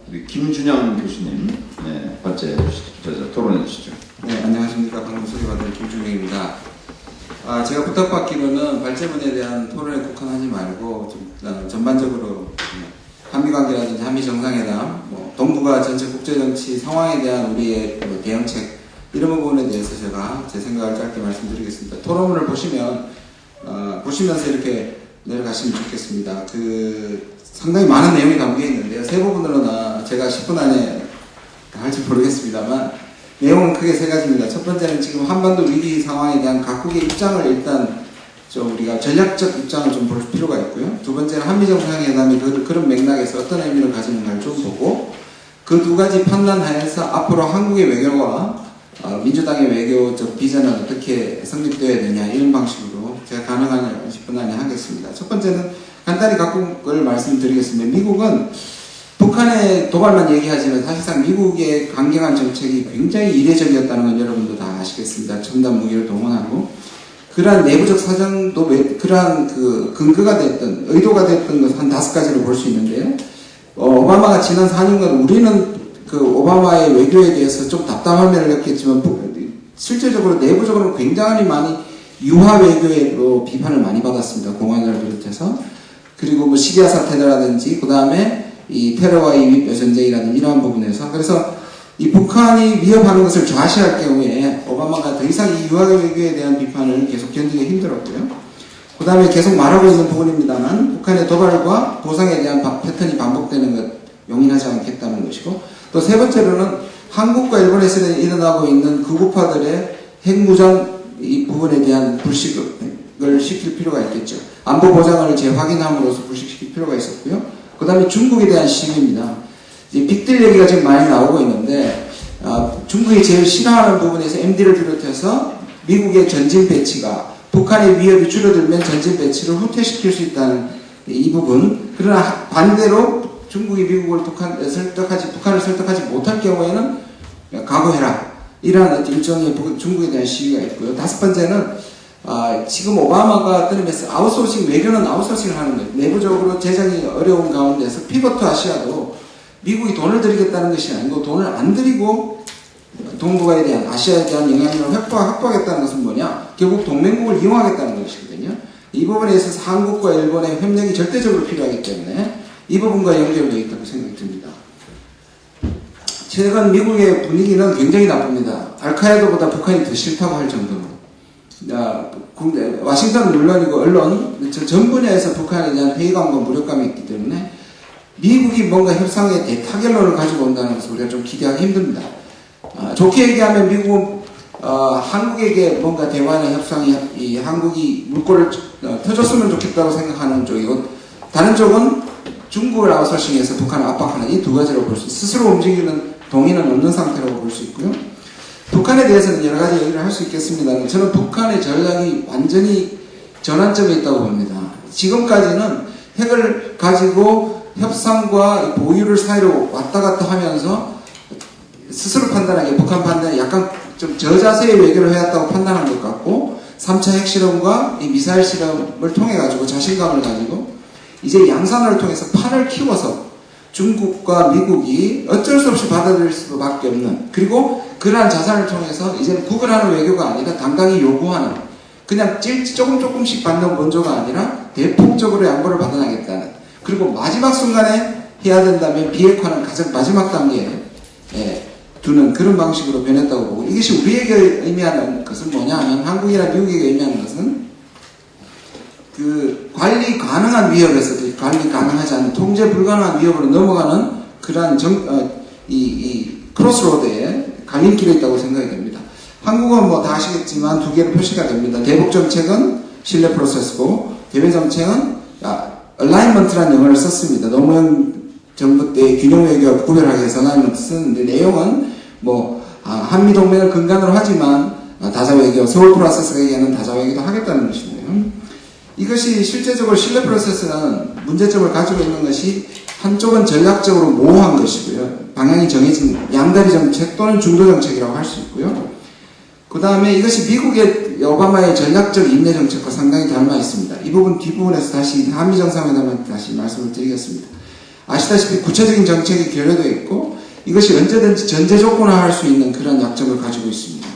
우리 김준영 교수님, 발제 토론해 주시죠. 네, 안녕하십니까. 방금 소개받은 김준영입니다. 제가 부탁받기로는 발제문에 대한 토론에 국한하지 말고 좀 전반적으로 한미관계라든지 한미정상회담, 동북아 전체 국제정치 상황에 대한 우리의 대응책 이런 부분에 대해서 제가 제 생각을 짧게 말씀드리겠습니다. 토론문을 보시면서 이렇게 내려가시면 좋겠습니다. 상당히 많은 내용이 담겨 있는데요. 세 부분으로 제가 10분 안에 할지 모르겠습니다만 내용은 크게 세 가지입니다. 첫 번째는 지금 한반도 위기 상황에 대한 각국의 입장을 일단 우리가 전략적 입장을 좀 볼 필요가 있고요. 두 번째는 한미정상회담이 그런 맥락에서 어떤 의미를 가지는가를 좀 보고, 그 두 가지 판단하에서 앞으로 한국의 외교와 민주당의 외교적 비전은 어떻게 성립되어야 되냐, 이런 방식으로 제가 가능한 10분 안에 하겠습니다. 첫 번째는 간단히 각국을 말씀드리겠습니다. 미국은 북한의 도발만 얘기하지만 사실상 미국의 강경한 정책이 굉장히 이례적이었다는 건 여러분도 다 아시겠습니다. 첨단 무기를 동원하고 그러한 내부적 사정도 그러한 근거가 됐던, 의도가 됐던 것 한 5가지로 볼 수 있는데요. 오바마가 지난 4년간 우리는 오바마의 외교에 대해서 좀 답답함을 느꼈지만 실질적으로 내부적으로는 굉장히 많이 유화 외교로 비판을 많이 받았습니다. 공화당을 비롯해서. 그리고 뭐 시리아 사태라든지 그 다음에 이 테러와의 전쟁이라든지 이러한 부분에서 그래서 이 북한이 위협하는 것을 좌시할 경우에 오바마가 더 이상 이 유화 외교에 대한 비판을 계속 견디기 힘들었고요. 그 다음에 계속 말하고 있는 부분입니다만 북한의 도발과 보상에 대한 패턴이 반복되는 것 용인하지 않겠다는 것이고 또 세 번째로는 한국과 일본에서 일어나고 있는 극우파들의 핵무장 이 부분에 대한 불식을 시킬 필요가 있겠죠. 안보 보장을 재확인함으로써 불식시킬 필요가 있었고요. 그 다음에 중국에 대한 시기입니다. 빅딜 얘기가 지금 많이 나오고 있는데 중국이 제일 싫어하는 부분에서 MD를 비롯해서 미국의 전진 배치가 북한의 위협이 줄어들면 전진 배치를 후퇴시킬 수 있다는 이 부분. 그러나 반대로 중국이 미국을 북한을 설득하지 못할 경우에는 각오해라. 이러한 일종의 중국에 대한 시위가 있고요. 다섯 번째는 지금 오바마가 뜨면서 아웃소싱, 외교는 아웃소싱을 하는 거예요. 내부적으로 재정이 어려운 가운데서 피벗 투 아시아도 미국이 돈을 들이겠다는 것이 아니고 돈을 안 들이고 동북아에 대한 아시아에 대한 영향력을 확보하겠다는 것은 뭐냐? 결국 동맹국을 이용하겠다는 것이거든요. 이 부분에 있어서 한국과 일본의 협력이 절대적으로 필요하기 때문에 이 부분과 연결되어 있다고 생각이 듭니다. 최근 미국의 분위기는 굉장히 나쁩니다. 알카에다보다 북한이 더 싫다고 할 정도로. 와싱턴은 물론이고 언론 전 분야에서 북한에 대한 회의감과 무력감이 있기 때문에 미국이 뭔가 협상의 대타결론을 가지고 온다는 것을 우리가 좀 기대하기 힘듭니다. 좋게 얘기하면 미국은 한국에게 뭔가 대화나 협상이 이 한국이 물꼬를 터줬으면 좋겠다고 생각하는 쪽이고 다른 쪽은 중국을 아웃소싱해서 북한을 압박하는 이 두 가지로 볼 수 있습니다. 스스로 움직이는 동의는 없는 상태라고 볼 수 있고요. 북한에 대해서는 여러 가지 얘기를 할 수 있겠습니다만 저는 북한의 전략이 완전히 전환점에 있다고 봅니다. 지금까지는 핵을 가지고 협상과 보유를 사이로 왔다 갔다 하면서 스스로 판단하기에 북한 판단이 약간 좀 저자세의 외교를 해왔다고 판단한 것 같고 3차 핵실험과 이 미사일 실험을 통해 가지고 자신감을 가지고 이제 양산을 통해서 판을 키워서 중국과 미국이 어쩔 수 없이 받아들일 수밖에 없는 그리고 그러한 자산을 통해서 이제는 구걸하는 외교가 아니라 당당히 요구하는 그냥 조금씩 받는 원조가 아니라 대폭적으로 양보를 받아나겠다는 그리고 마지막 순간에 해야 된다면 비핵화는 가장 마지막 단계에 두는 그런 방식으로 변했다고 보고 이것이 우리에게 의미하는 것은 뭐냐 하면 한국이나 미국에게 의미하는 것은 그 관리 가능한 위협에서 관리 가능하지 않는 통제 불가능한 위협으로 넘어가는 그러한 크로스로드에 갈림길에 있다고 생각이 됩니다. 한국은 뭐 다 아시겠지만 두 개로 표시가 됩니다. 대북 정책은 신뢰 프로세스고 대외 정책은 얼라인먼트라는 영어를 썼습니다. 노무현 정부 때 균형 외교와 구별하기 위해서 얼라인먼트 쓰는데 내용은 뭐 한미 동맹을 근간으로 하지만 다자 외교, 서울 프로세스가 얘기하는 다자 외교도 하겠다는 것인데요. 이것이 실제적으로 신뢰 프로세스는 문제점을 가지고 있는 것이 한쪽은 전략적으로 모호한 것이고요. 방향이 정해진 양다리 정책 또는 중도 정책이라고 할 수 있고요. 그 다음에 이것이 미국의 오바마의 전략적 인내 정책과 상당히 닮아 있습니다. 이 부분 뒷부분에서 다시 한미 정상회담을 다시 말씀을 드리겠습니다. 아시다시피 구체적인 정책이 결여되어 있고 이것이 언제든지 전제 조건화할 수 있는 그런 약점을 가지고 있습니다.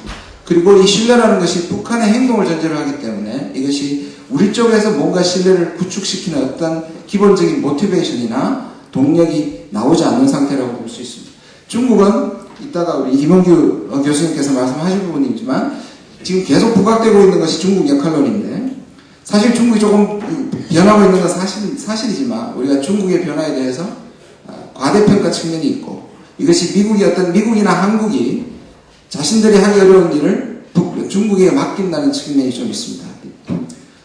그리고 이 신뢰라는 것이 북한의 행동을 전제로 하기 때문에 이것이 우리 쪽에서 뭔가 신뢰를 구축시키는 어떤 기본적인 모티베이션이나 동력이 나오지 않는 상태라고 볼 수 있습니다. 중국은 이따가 우리 김원규 교수님께서 말씀하신 부분이지만 지금 계속 부각되고 있는 것이 중국 역할론인데 사실 중국이 조금 변하고 있는 건 사실이지만 우리가 중국의 변화에 대해서 과대평가 측면이 있고 이것이 미국이나 한국이 자신들이 하기 어려운 일을 중국에 맡긴다는 측면이 좀 있습니다.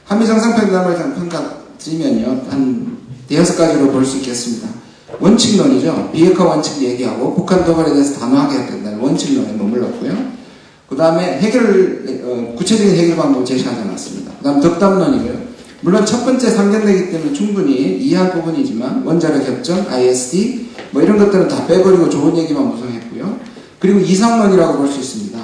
한미 정상회담을 평가드리면요, 한 5가지로 볼 수 있겠습니다. 원칙론이죠. 비핵화 원칙 얘기하고 북한 도발에 대해서 단호하게 해야 된다는 원칙론에 머물렀고요. 그 다음에 구체적인 해결 방법을 제시하지 않았습니다. 그 다음 덕담론이고요. 물론 첫 번째 상견례이기 때문에 충분히 이해할 부분이지만 원자력 협정, ISD 뭐 이런 것들은 다 빼버리고 좋은 얘기만 무성했고요. 그리고 이상론이라고 볼 수 있습니다.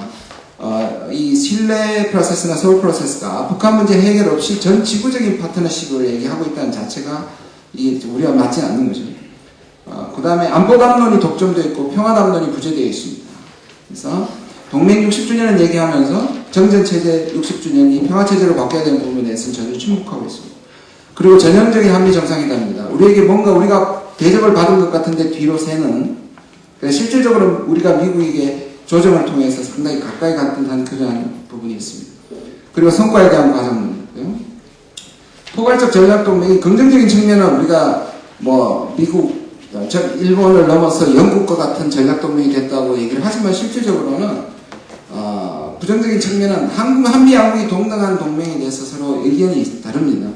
이 신뢰 프로세스나 서울 프로세스가 북한 문제 해결 없이 전 지구적인 파트너십을 얘기하고 있다는 자체가 우리와 맞지 않는 거죠. 그 다음에 안보담론이 독점되어 있고 평화담론이 부재되어 있습니다. 그래서 동맹 60주년을 얘기하면서 정전체제 60주년이 평화체제로 바뀌어야 되는 부분에 대해서는 전혀 침묵하고 있습니다. 그리고 전형적인 한미 정상회담입니다. 우리에게 뭔가 우리가 대접을 받은 것 같은데 뒤로 새는, 실질적으로 우리가 미국에게 조정을 통해서 상당히 가까이 간 듯한 그러한 부분이 있습니다. 그리고 성과에 대한 과정이고요. 포괄적 전략동맹이 긍정적인 측면은 우리가 뭐 미국, 일본을 넘어서 영국과 같은 전략동맹이 됐다고 얘기를 하지만 실질적으로는 부정적인 측면은 한미 양국이 동등한 동맹에 대해서 서로 의견이 다릅니다.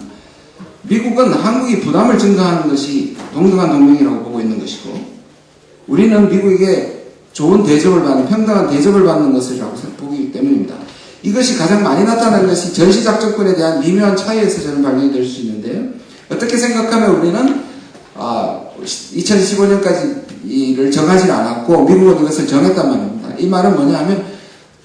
미국은 한국이 부담을 증가하는 것이 동등한 동맹이라고 보고 있는 것이고, 우리는 미국에게 좋은 대접을 받는, 평등한 대접을 받는 것이라고 보기 때문입니다. 이것이 가장 많이 나타나는 것이 전시작전권에 대한 미묘한 차이에서 저는 발견이 될 수 있는데요. 어떻게 생각하면 우리는 2015년까지를 정하지 않았고 미국은 이것을 정했단 말입니다. 이 말은 뭐냐 하면,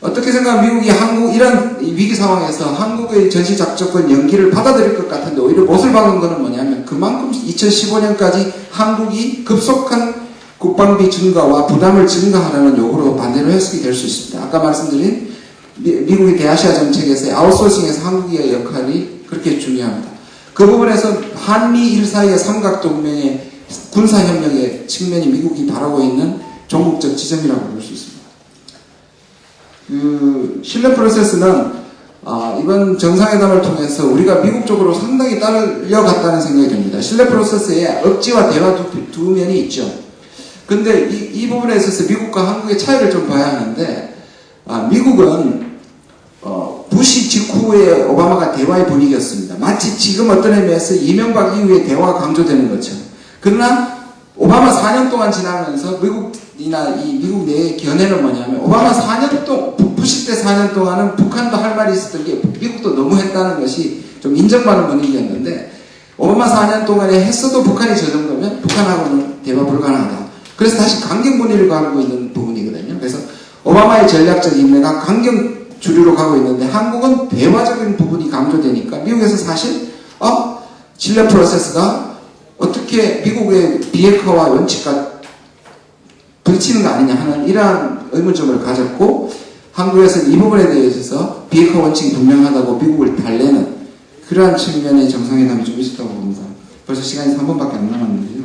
어떻게 생각하면 미국이 이런 위기 상황에서 한국의 전시작전권 연기를 받아들일 것 같은데 오히려 못을 박은 것은 뭐냐면, 그만큼 2015년까지 한국이 급속한 국방비 증가와 부담을 증가하라는 요구로 반대로 해석이 될 수 있습니다. 아까 말씀드린 미국의 대아시아 정책에서의 아웃소싱에서 한국의 역할이 그렇게 중요합니다. 그 부분에서 한미일 사이의 삼각동맹의 군사협력의 측면이 미국이 바라고 있는 종국적 지점이라고 볼 수 있습니다. 신뢰 프로세스는 이번 정상회담을 통해서 우리가 미국 쪽으로 상당히 딸려갔다는 생각이 듭니다. 신뢰 프로세스에 억지와 대화 두 면이 있죠. 근데 이 부분에 있어서 미국과 한국의 차이를 좀 봐야 하는데, 미국은 부시 직후에 오바마가 대화의 분위기였습니다. 마치 지금 어떤 의미에서 이명박 이후에 대화가 강조되는 것처럼. 그러나 오바마 4년 동안 지나면서 미국이나 이 미국 내의 견해는 뭐냐면, 오바마 4년 동안, 부시 때 4년 동안은 북한도 할 말이 있었던 게 미국도 너무 했다는 것이 좀 인정받는 분위기였는데, 오바마 4년 동안에 했어도 북한이 저 정도면 북한하고는 대화 불가능하다. 그래서 다시 강경 분위기를 가고 있는 부분이거든요. 그래서 오바마의 전략적 인내가 강경 주류로 가고 있는데, 한국은 대화적인 부분이 강조되니까 미국에서 사실 신뢰 프로세스가 어떻게 미국의 비핵화와 원칙과 부딪히는 거 아니냐 하는 이러한 의문점을 가졌고, 한국에서는 이 부분에 대해서 비핵화 원칙이 분명하다고 미국을 달래는 그러한 측면의 정상회담이 좀 있었다고 봅니다. 벌써 시간이 3분밖에 안 남았는데요.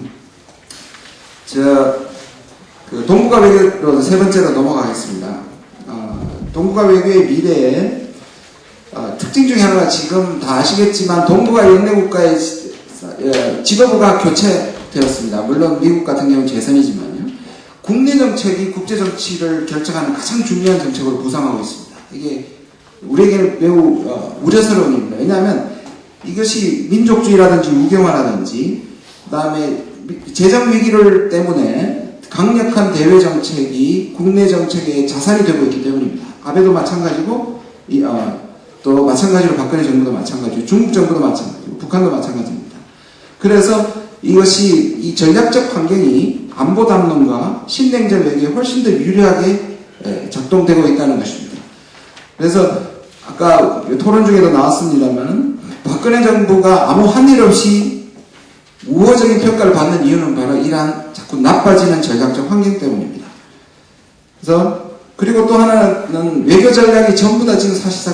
동북아 외교로 세 번째로 넘어가겠습니다. 동북아 외교의 미래에 특징 중에 하나가, 지금 다 아시겠지만 동북아 연례국가의 지도부가 교체되었습니다. 물론 미국 같은 경우는 재선이지만요. 국내 정책이 국제 정치를 결정하는 가장 중요한 정책으로 부상하고 있습니다. 이게 우리에게는 매우 우려스러운 일입니다. 왜냐하면 이것이 민족주의라든지 우경화라든지, 그 다음에 재정 위기를 때문에 강력한 대외 정책이 국내 정책의 자산이 되고 있기 때문입니다. 아베도 마찬가지고, 또 마찬가지로 박근혜 정부도 마찬가지고, 중국 정부도 마찬가지고, 북한도 마찬가지입니다. 그래서 이것이, 이 전략적 환경이 안보 담론과 신냉전 외교에 훨씬 더 유리하게 작동되고 있다는 것입니다. 그래서 아까 토론 중에도 나왔습니다만, 박근혜 정부가 아무 한 일 없이 우호적인 평가를 받는 이유는 바로 이러한 자꾸 나빠지는 전략적 환경 때문입니다. 그래서 그리고 또 하나는 외교 전략이 전부 다 지금 사실상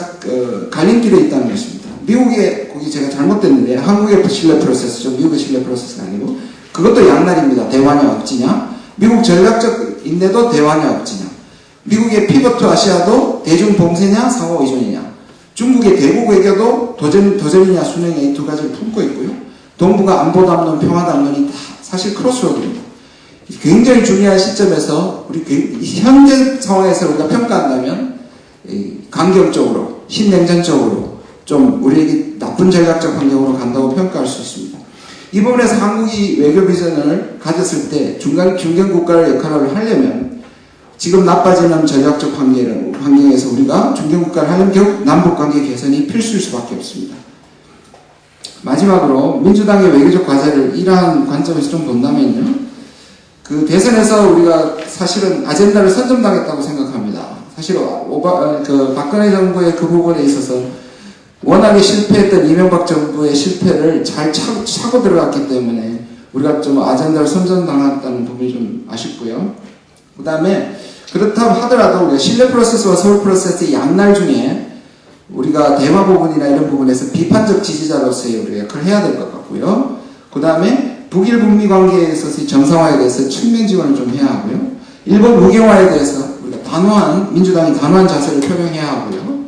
갈림길에 있다는 것입니다. 미국의, 거기 제가 잘못됐는데, 한국의 신뢰 프로세스죠. 미국의 신뢰 프로세스가 아니고, 그것도 양날입니다. 대화냐 억지냐. 미국 전략적 인내도 대화냐 억지냐. 미국의 피벗 투 아시아도 대중 봉쇄냐 상호 의존이냐. 중국의 대국 외교도 도전이냐 순행이냐, 이 두 가지를 품고 있고요. 동북아 안보 담론, 평화 담론이 다 사실 크로스로드입니다. 굉장히 중요한 시점에서 우리 현재 상황에서 우리가 평가한다면 강경적으로, 신냉전적으로 좀 우리에게 나쁜 전략적 환경으로 간다고 평가할 수 있습니다. 이 부분에서 한국이 외교 비전을 가졌을 때 중간 국가의 역할을 하려면, 지금 나빠지는 전략적 환경에서 우리가 중견국가를 하려면 결국 남북관계 개선이 필수일 수밖에 없습니다. 마지막으로 민주당의 외교적 과제를 이러한 관점에서 좀 본다면요, 그 대선에서 우리가 사실은 아젠다를 선점당했다고 생각합니다. 사실 박근혜 정부의 그 부분에 있어서 워낙에 실패했던 이명박 정부의 실패를 잘 차고 들어갔기 때문에 우리가 좀 아젠다를 선점당했다는 부분이 좀 아쉽고요. 그 다음에 그렇다고 하더라도 우리가 신뢰 프로세스와 서울 프로세스의 양날 중에 우리가 대화 부분이나 이런 부분에서 비판적 지지자로서의 우리가 역할을 해야 될 것 같고요. 그 다음에 북일 북미 관계에 있어서 정상화에 대해서 측면 지원을 좀 해야 하고요. 일본 무경화에 대해서 우리가 민주당이 단호한 자세를 표명해야 하고요.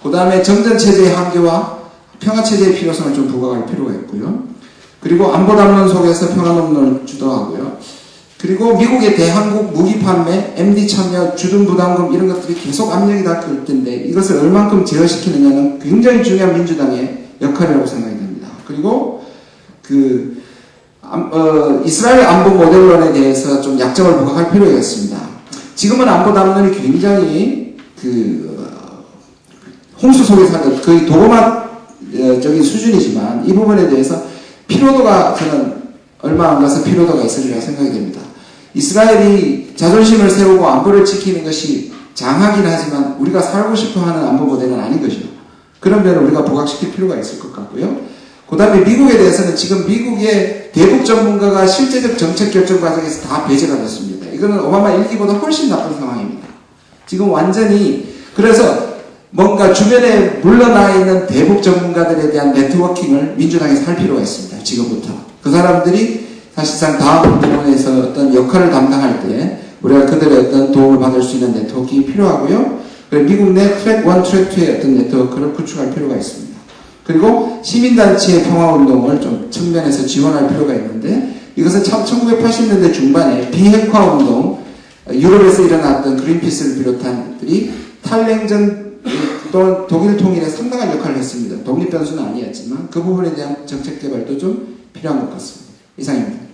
그 다음에 정전체제의 한계와 평화체제의 필요성을 좀 부각할 필요가 있고요. 그리고 안보담론 속에서 평화논문을 주도하고요. 그리고 미국의 대한국 무기 판매, MD 참여, 주둔 부담금 이런 것들이 계속 압력이 닿을 텐데 이것을 얼만큼 제어시키느냐는 굉장히 중요한 민주당의 역할이라고 생각이 됩니다. 그리고 이스라엘 안보 모델론에 대해서 좀 약점을 부각할 필요가 있습니다. 지금은 안보 담론이 굉장히 홍수 속에 사는 거의 도구마적인 수준이지만 이 부분에 대해서 필요도가 저는 얼마 안 가서 필요도가 있으리라 생각이 됩니다. 이스라엘이 자존심을 세우고 안보를 지키는 것이 장하긴 하지만 우리가 살고 싶어하는 안보 모델은 아닌 것이죠. 그런 면을 우리가 부각시킬 필요가 있을 것 같고요. 그 다음에 미국에 대해서는 지금 미국의 대북 전문가가 실제적 정책 결정 과정에서 다 배제가 됐습니다. 이거는 오바마 1기보다 훨씬 나쁜 상황입니다. 지금 완전히 그래서 뭔가 주변에 물러나 있는 대북 전문가들에 대한 네트워킹을 민주당에서 할 필요가 있습니다. 지금부터. 그 사람들이 사실상 다음 부분에서 어떤 역할을 담당할 때 우리가 그들의 어떤 도움을 받을 수 있는 네트워킹이 필요하고요. 그리고 미국 내 트랙 1, 트랙 2의 어떤 네트워크를 구축할 필요가 있습니다. 그리고 시민단체의 평화운동을 좀 측면에서 지원할 필요가 있는데 이것은 참 1980년대 중반에 비핵화 운동, 유럽에서 일어났던 그린피스를 비롯한 것들이 탈냉전 또는 독일 통일에 상당한 역할을 했습니다. 독립 변수는 아니었지만 그 부분에 대한 정책 개발도 좀 필요한 것 같습니다. 이상입니다.